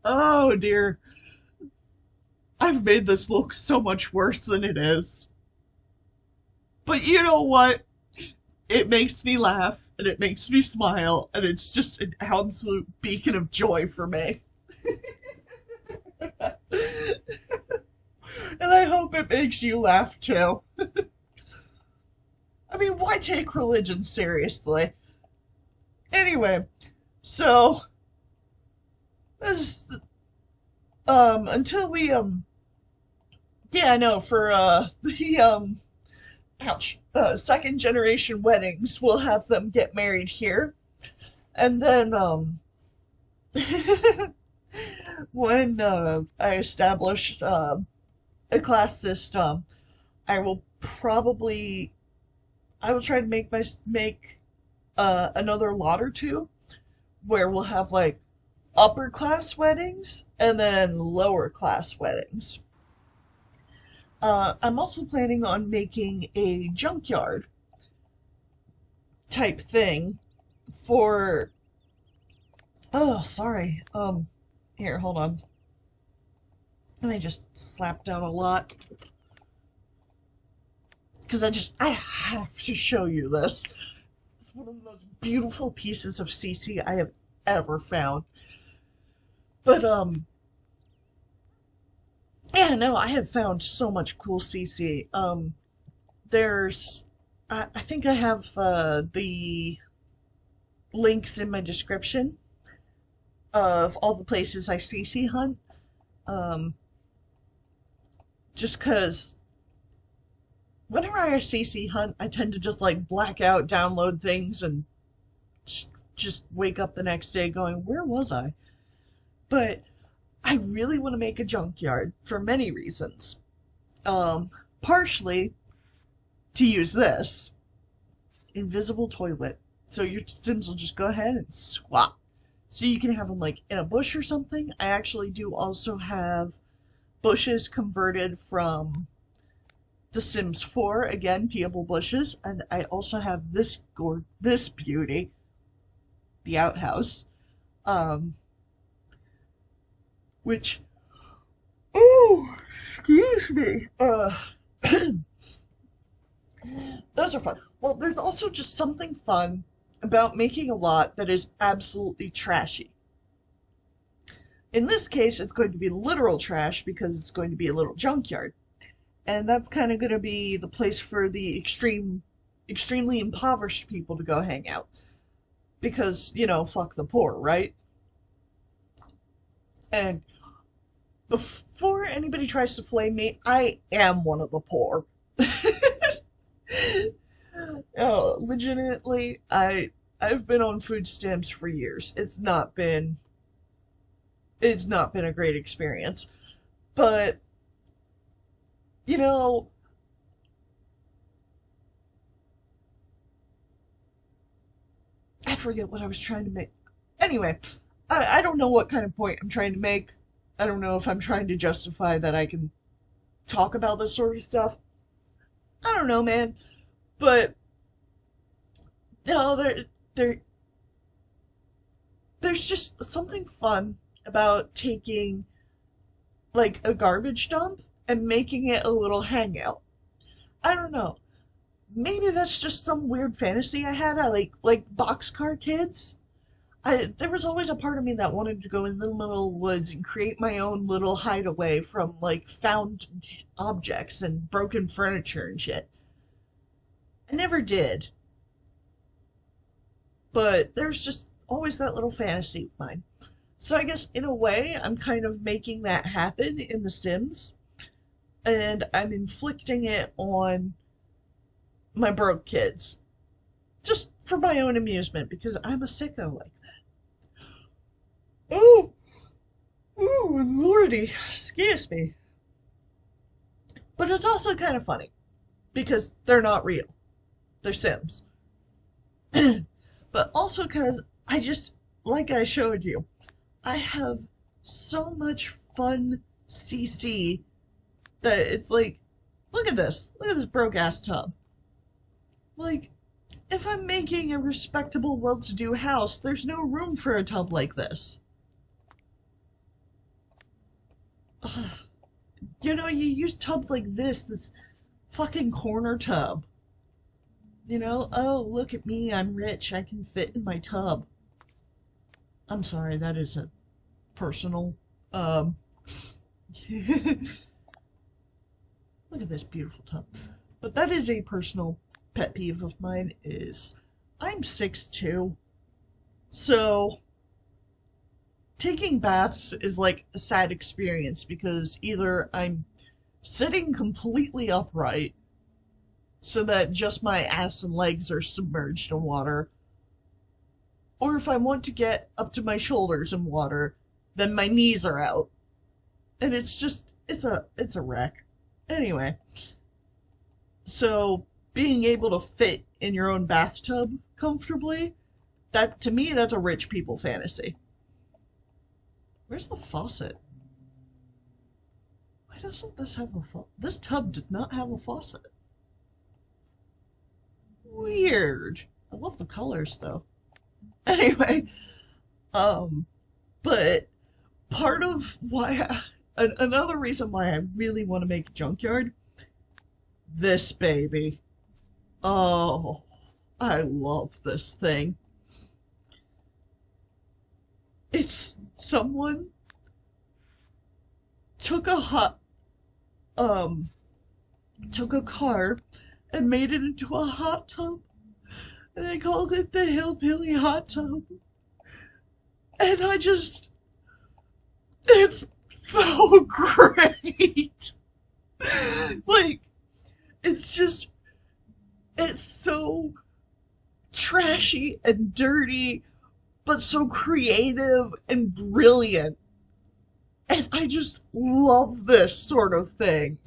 Oh dear. I've made this look so much worse than it is. But you know what? It makes me laugh, and it makes me smile, and it's just an absolute beacon of joy for me. And I hope it makes you laugh too. I mean, why take religion seriously? Anyway, so this until we yeah, I know for the ouch, second generation weddings, we'll have them get married here. And then when I establish a class system, I will probably I will try to make another lot or two where we'll have like upper class weddings and then lower class weddings. I'm also planning on making a junkyard type thing for. Oh, sorry. Here, hold on. Let me just slap down a lot. Because I have to show you this. It's one of the most beautiful pieces of CC I have ever found. But, yeah, no, I have found so much cool CC. There's, I think I have, the links in my description of all the places I CC hunt. Um, just cause whenever I CC hunt, I tend to just like black out, download things, and just wake up the next day going, where was I? But I really want to make a junkyard for many reasons. Partially to use this invisible toilet. So your Sims will just go ahead and swap. So you can have them like in a bush or something. I actually do also have bushes converted from The Sims 4, again, peeable bushes, and I also have this beauty, the outhouse, which, oh, excuse me, those are fun. Well, there's also just something fun about making a lot that is absolutely trashy. In this case, it's going to be literal trash because it's going to be a little junkyard. And that's kind of going to be the place for the extremely impoverished people to go hang out. because, fuck the poor, right? And before anybody tries to flame me, I am one of the poor. Legitimately, I've been on food stamps for years. It's not been a great experience. But, you know, I forget what I was trying to make. Anyway, I don't know what kind of point I'm trying to make. I don't know if I'm trying to justify that I can talk about this sort of stuff. I don't know, man. But no, there there's just something fun about taking like a garbage dump and making it a little hangout. I don't know. Maybe that's just some weird fantasy I had. I like boxcar kids. There was always a part of me that wanted to go in the little woods and create my own little hideaway from like found objects and broken furniture and shit. I never did, but there's just always that little fantasy of mine. So I guess in a way, I'm kind of making that happen in The Sims, and I'm inflicting it on my broke kids, just for my own amusement, because I'm a sicko like that. Oh, oh, lordy, excuse me. But it's also kind of funny, because they're not real. They're Sims. But also because like I showed you, I have so much fun CC that it's like, look at this. Look at this broke ass tub. Like, if I'm making a respectable, well to do house, there's no room for a tub like this. Ugh. You use tubs like this fucking corner tub. Oh, look at me, I'm rich, I can fit in my tub. I'm sorry, that is a personal, um, look at this beautiful tub. But that is a personal pet peeve of mine is I'm 6'2", so taking baths is like a sad experience because either I'm sitting completely upright so that just my ass and legs are submerged in water, or if I want to get up to my shoulders in water, then my knees are out. And it's a wreck. Anyway, so being able to fit in your own bathtub comfortably, that to me that's a rich people fantasy. Where's the faucet? Why doesn't this have a faucet? This tub does not have a faucet. Weird. I love the colors though. Anyway, um, but part of another reason why I really want to make a junkyard, this baby. Oh, I love this thing. It's someone took a hot um took a car and made it into a hot tub, and they called it the hillbilly hot tub. And it's so great. Like, it's just, it's so trashy and dirty, but so creative and brilliant. And I just love this sort of thing.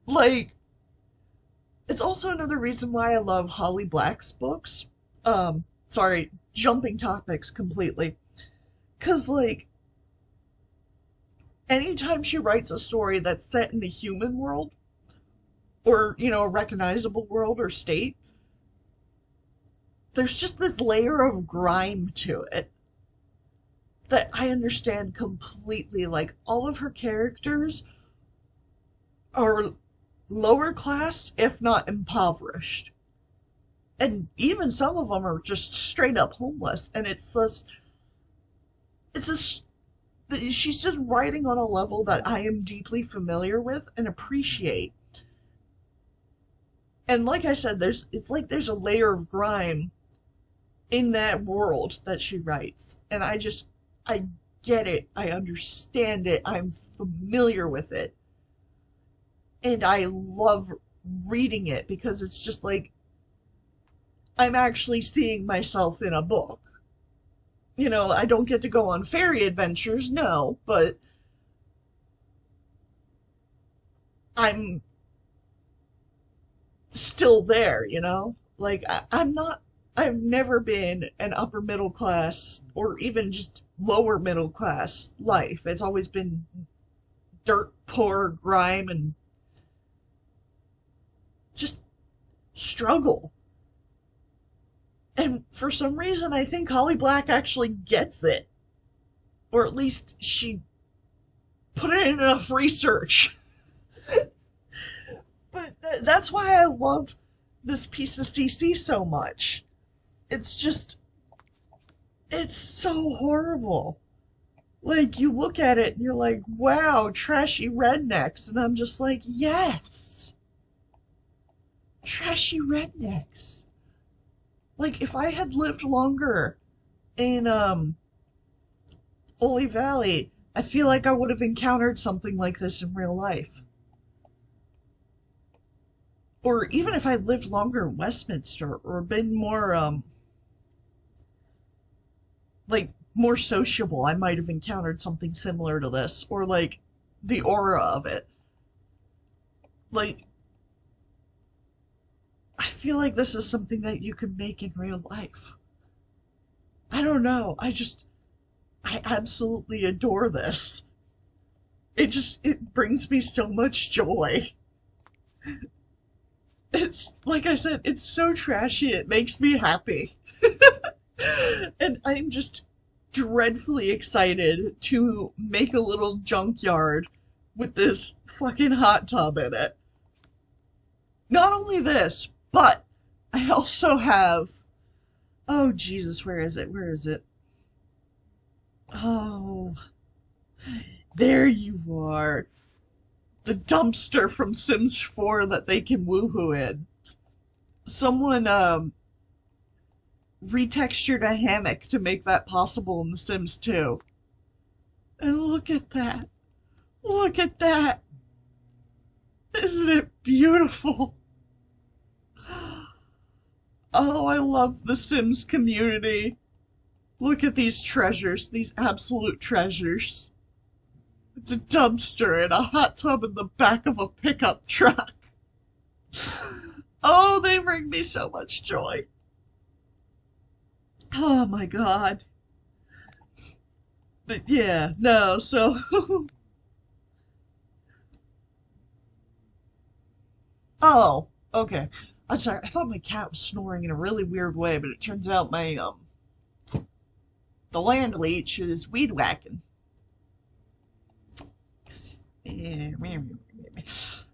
Like, it's also another reason why I love Holly Black's books. Sorry, jumping topics completely. Cause like, anytime she writes a story that's set in the human world, or, a recognizable world or state, there's just this layer of grime to it that I understand completely. Like, all of her characters are lower class, if not impoverished. And even some of them are just straight up homeless. And it's just, she's just writing on a level that I am deeply familiar with and appreciate. And like I said, it's like there's a layer of grime in that world that she writes. And I get it. I understand it. I'm familiar with it. And I love reading it because it's just like I'm actually seeing myself in a book. I don't get to go on fairy adventures, no, but I'm still there, Like, I've never been an upper middle class or even just lower middle class life. It's always been dirt poor, grime, and just struggle. And for some reason, I think Holly Black actually gets it. Or at least she put in enough research. But that's why I love this piece of CC so much. It's just, it's so horrible. Like, you look at it and you're like, wow, trashy rednecks. And I'm just like, yes, trashy rednecks. Like, if I had lived longer in, Ole Valley, I feel like I would have encountered something like this in real life. Or even if I lived longer in Westminster or been more, like, more sociable, I might have encountered something similar to this. Or, like, the aura of it. Like, I feel like this is something that you could make in real life. I don't know. I absolutely adore this. It brings me so much joy. It's, like I said, it's so trashy, it makes me happy. And I'm just dreadfully excited to make a little junkyard with this fucking hot tub in it. Not only this, but I also have. Oh, Jesus, where is it? Where is it? Oh, there you are. The dumpster from Sims 4 that they can woohoo in. Someone retextured a hammock to make that possible in The Sims 2. And look at that. Look at that. Isn't it beautiful? Oh, I love the Sims community. Look at these treasures, these absolute treasures. It's a dumpster and a hot tub in the back of a pickup truck. Oh, they bring me so much joy. Oh my god. But yeah, no, so. Oh, okay. I'm sorry, I thought my cat was snoring in a really weird way, but it turns out the land leech is weed whacking.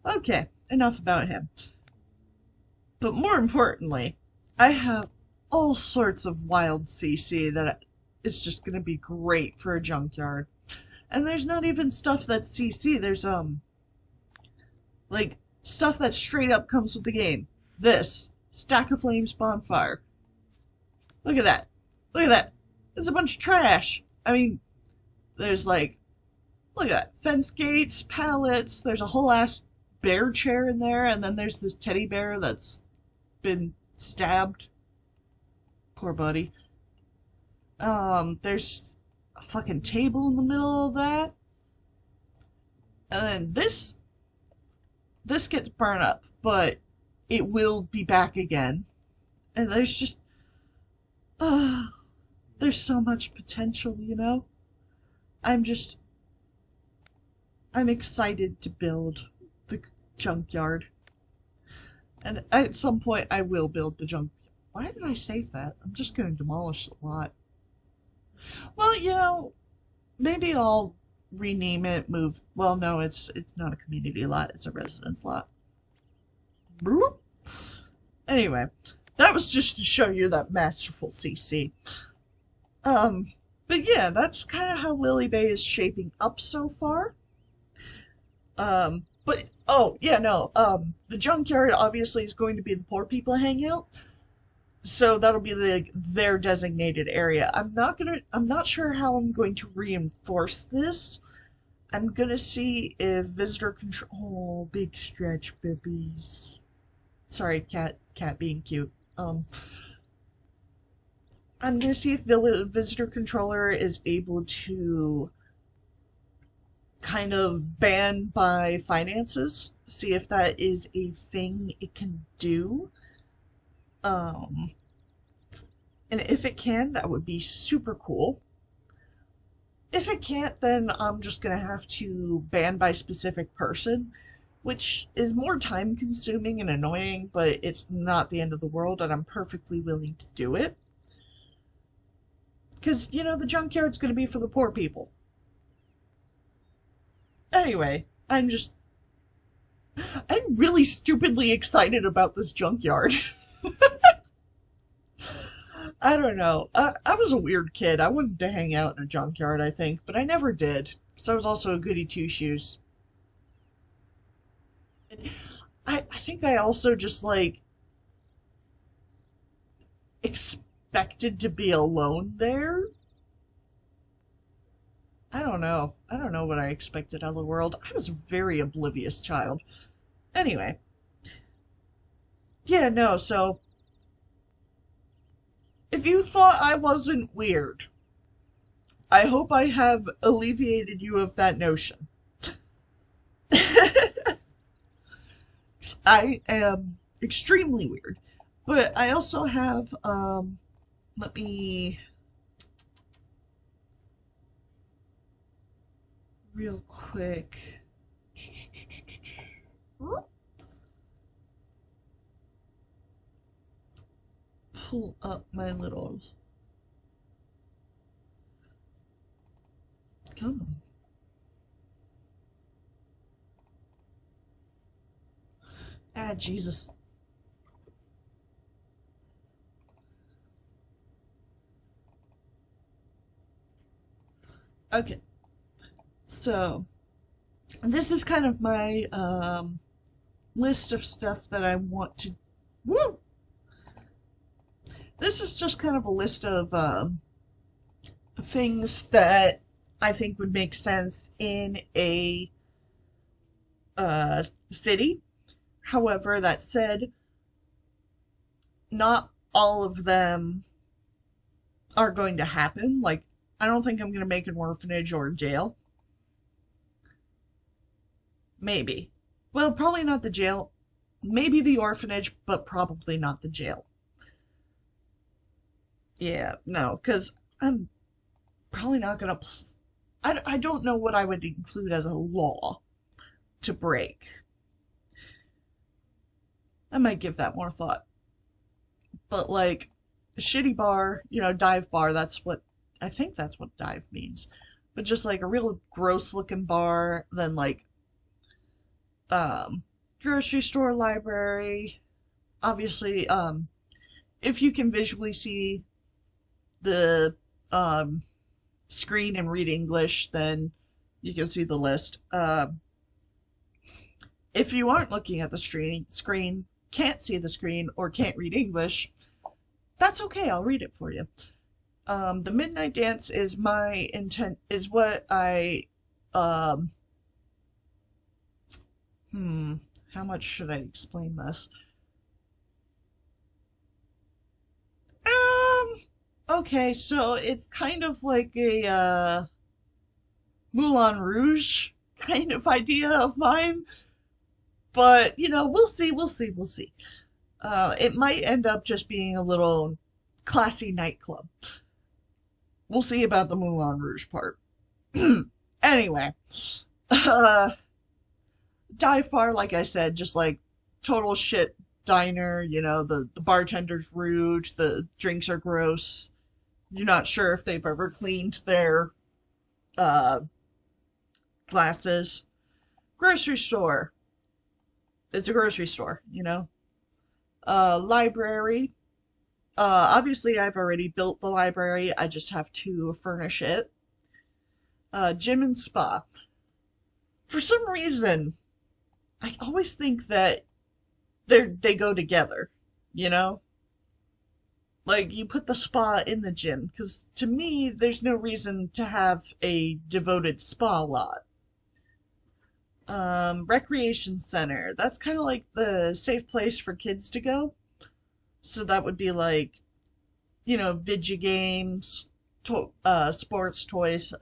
Okay, enough about him. But more importantly, I have all sorts of wild CC that is just gonna be great for a junkyard. And there's not even stuff that's CC, there's like stuff that straight up comes with the game. This Stack of Flames bonfire. Look at that. Look at that. There's a bunch of trash. I mean, there's like, look at that. Fence gates, pallets. There's a whole ass bear chair in there, and then there's this teddy bear that's been stabbed. Poor buddy. There's a fucking table in the middle of that. And then this gets burned up, but it will be back again. And there's just, there's so much potential, I'm just, I'm excited to build the junkyard. And at some point I will build the junk. Why did I say that? I'm just going to demolish the lot. Well, maybe I'll rename it, move. Well, no, it's not a community lot, it's a residence lot. Anyway, that was just to show you that masterful CC. But yeah, that's kind of how Lily Bay is shaping up so far. But oh yeah, no. The junkyard obviously is going to be the poor people hangout. So that'll be their designated area. I'm not sure how I'm going to reinforce this. I'm gonna see if visitor control. Oh, big stretch, bibbies. Sorry, cat being cute. I'm gonna see if visitor controller is able to kind of ban by finances. See if that is a thing it can do. Um, and if it can, that would be super cool. If it can't, then I'm just gonna have to ban by specific person, which is more time consuming and annoying, but it's not the end of the world, and I'm perfectly willing to do it. Because, the junkyard's gonna be for the poor people. Anyway, I'm really stupidly excited about this junkyard. I don't know. I was a weird kid. I wanted to hang out in a junkyard, I think, but I never did. Because I was also a goody two shoes. And I think I also just like expected to be alone there. I don't know. I don't know what I expected out of the world. I was a very oblivious child. Anyway, yeah, no, so if you thought I wasn't weird, I hope I have alleviated you of that notion. I am extremely weird. But I also have, let me real quick pull up my little, come on. Ah, Jesus. Okay, so this is kind of my list of stuff that I want to. Woo! This is just kind of a list of things that I think would make sense in a city. However, that said, not all of them are going to happen. Like, I don't think I'm going to make an orphanage or a jail. Maybe. Well, probably not the jail. Maybe the orphanage, but probably not the jail. Yeah, no, because I'm probably not going to. I don't know what I would include as a law to break. I might give that more thought. But, like, a shitty bar, dive bar, I think that's what dive means. But just like a real gross looking bar, then like, um, grocery store, library. Obviously, if you can visually see the um, screen and read English, then you can see the list. If you aren't looking at the screen, can't see the screen, or can't read English, that's okay. I'll read it for you. The Midnight Dance is my intent, is what I, um, hmm, how much should I explain this? Um, okay, so it's kind of like a, Moulin Rouge kind of idea of mine, but, we'll see. It might end up just being a little classy nightclub. We'll see about the Moulin Rouge part. Anyway, uh, dive bar, like I said, just like total shit diner. The bartender's rude, the drinks are gross. You're not sure if they've ever cleaned their uh, glasses. Grocery store. It's a grocery store. Library. Obviously, I've already built the library. I just have to furnish it. Gym and spa. For some reason, I always think that they go together, you know? Like, you put the spa in the gym, because to me, there's no reason to have a devoted spa lot. Recreation center. That's kind of like the safe place for kids to go. So that would be like, video games, sports, toys,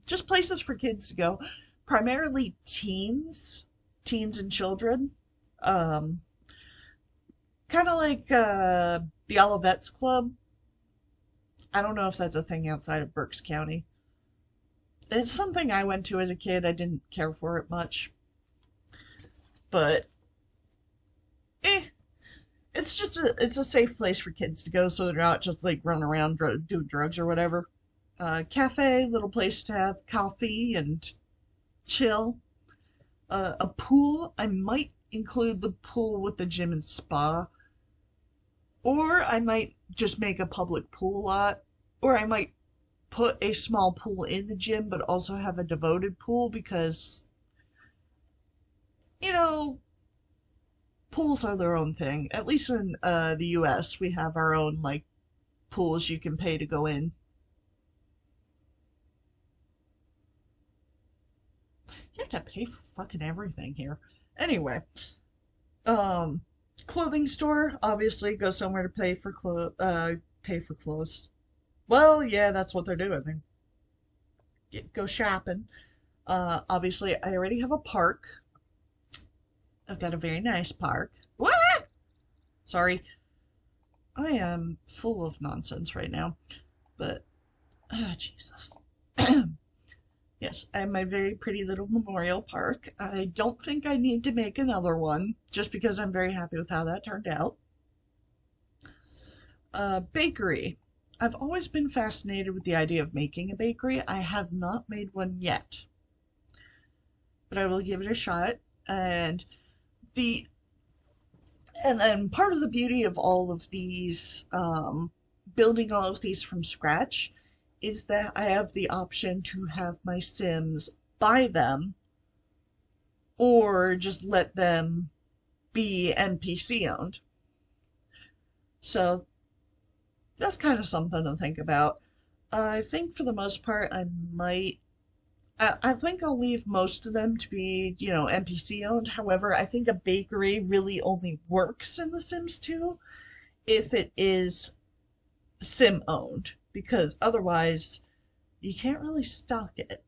just places for kids to go. Primarily teens and children. Um, Kind of like the Olivet's Club. I don't know if that's a thing outside of Berks County. It's something I went to as a kid. I didn't care for it much, but eh, it's a safe place for kids to go, so they're not just like running around doing drugs or whatever. Cafe, little place to have coffee and chill. A pool. I might include the pool with the gym and spa, or I might just make a public pool lot, or I might put a small pool in the gym, but also have a devoted pool because, you know, pools are their own thing. At least in the US, we have our own, like, pools you can pay to go in. You have to pay for fucking everything here. Anyway, um, clothing store, obviously, go somewhere to pay for clothes. Well, yeah, that's what they're doing. Go shopping. Obviously, I already have a park. I've got a very nice park. What? Sorry, I am full of nonsense right now. But, Jesus. Yes, I have my very pretty little memorial park. I don't think I need to make another one, just because I'm very happy with how that turned out. Bakery. I've always been fascinated with the idea of making a bakery. I have not made one yet, but I will give it a shot. The and then part of the beauty of all of these, building all of these from scratch, is that I have the option to have my Sims buy them or just let them be NPC owned. So that's kind of something to think about. I think for the most part, I think I'll leave most of them to be, NPC owned. However, I think a bakery really only works in The Sims 2 if it is Sim owned, because otherwise you can't really stock it.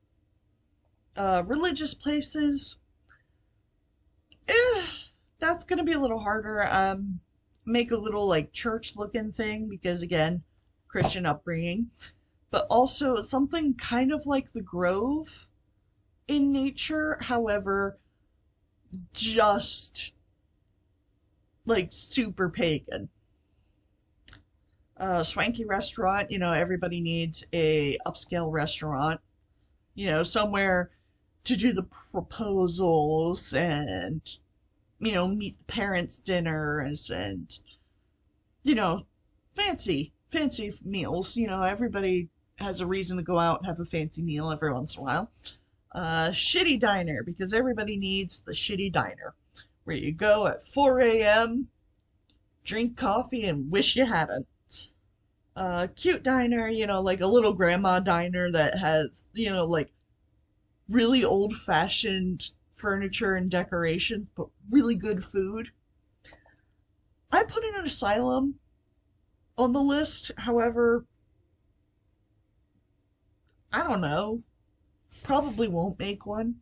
Religious places, eh, that's gonna be a little harder. Make a little like church looking thing because again, Christian upbringing, but also something kind of like the Grove in nature, however, just like super pagan. Swanky restaurant, everybody needs a upscale restaurant, somewhere to do the proposals and, meet the parents' dinners and, you know, fancy meals. Everybody has a reason to go out and have a fancy meal every once in a while. Shitty diner, because everybody needs the shitty diner, where you go at 4 a.m., drink coffee, and wish you hadn't. Cute diner, like a little grandma diner that has, like really old fashioned furniture and decorations, but really good food. I put in an asylum on the list, however, I don't know. Probably won't make one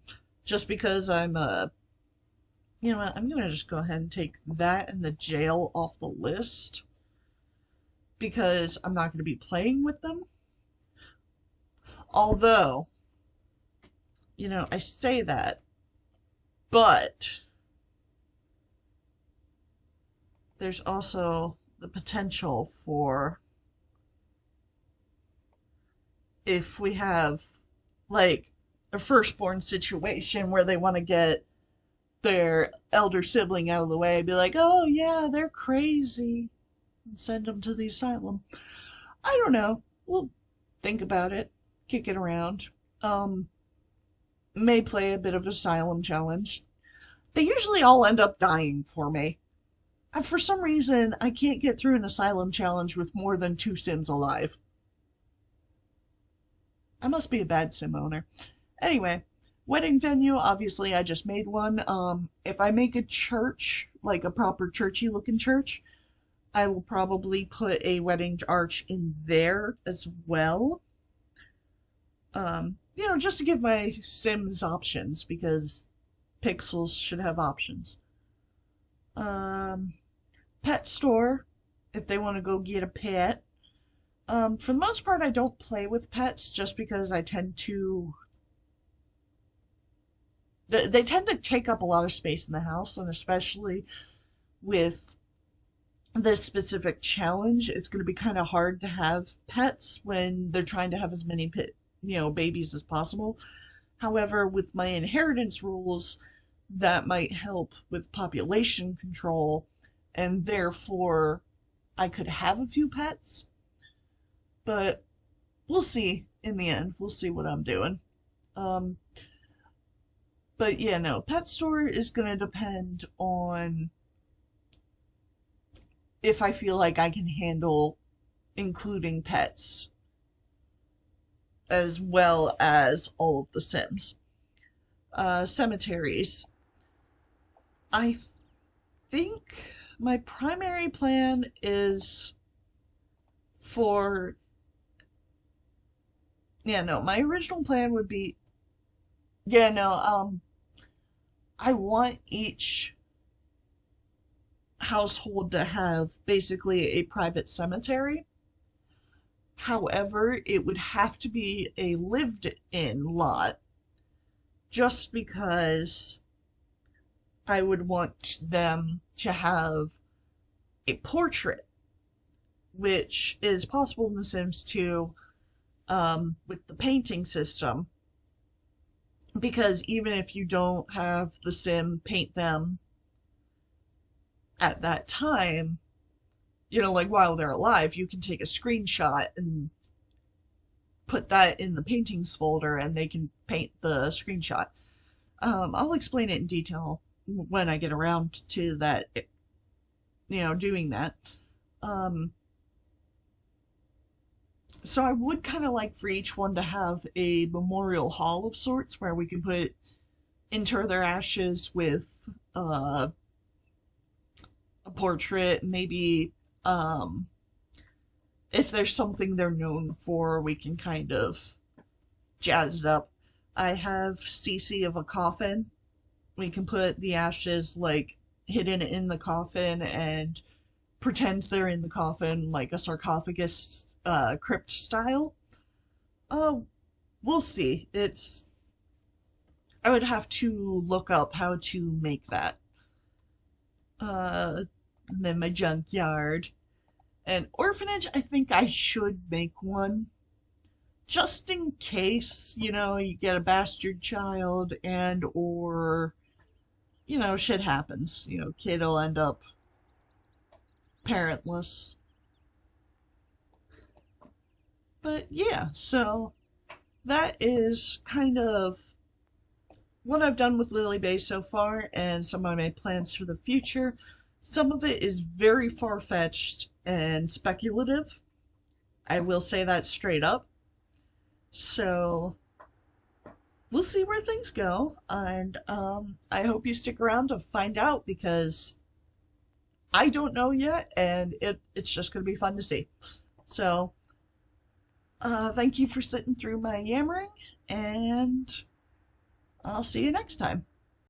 just because you know what, I'm gonna just go ahead and take that and the jail off the list because I'm not gonna be playing with them. Although, I say that, but there's also the potential for if we have like a firstborn situation where they want to get their elder sibling out of the way, be like, oh yeah, they're crazy, and send them to the asylum. I don't know. We'll think about it, kick it around. Um, may play a bit of asylum challenge. They usually all end up dying for me. For some reason, I can't get through an asylum challenge with more than 2 Sims alive. I must be a bad Sim owner. Anyway, wedding venue, obviously I just made one. If I make a church, like a proper churchy looking church, I will probably put a wedding arch in there as well. Just to give my Sims options because pixels should have options. Um, Pet store, if they want to go get a pet. For the most part, I don't play with pets just because I tend to. They tend to take up a lot of space in the house, and especially with this specific challenge, it's going to be kind of hard to have pets when they're trying to have as many babies as possible. However, with my inheritance rules, that might help with population control, and therefore I could have a few pets. But we'll see in the end. We'll see what I'm doing. Um, but yeah, no, pet store is going to depend on if I feel like I can handle including pets as well as all of the Sims. Cemeteries. I think my primary plan is for. Yeah, no, my original plan would be. Yeah, no, I want each household to have basically a private cemetery. However, it would have to be a lived in lot just because I would want them to have a portrait, which is possible in The Sims 2 with the painting system. Because even if you don't have the Sim paint them at that time, like while they're alive, you can take a screenshot and put that in the paintings folder and they can paint the screenshot. I'll explain it in detail when I get around to that, doing that. Um, so I would kind of like for each one to have a memorial hall of sorts where we can inter their ashes with a portrait, maybe if there's something they're known for, we can kind of jazz it up. I have CC of a coffin. We can put the ashes like hidden in the coffin and pretend they're in the coffin like a sarcophagus crypt style. Uh, we'll see. I would have to look up how to make that. And then my junkyard. An orphanage, I think I should make one. Just in case, you get a bastard child or, shit happens. Kid will end up parentless. But yeah, so that is kind of what I've done with Lily Bay so far and some of my plans for the future. Some of it is very far-fetched and speculative. I will say that straight up. So we'll see where things go, and I hope you stick around to find out because I don't know yet, and it's just going to be fun to see. So thank you for sitting through my yammering, and I'll see you next time.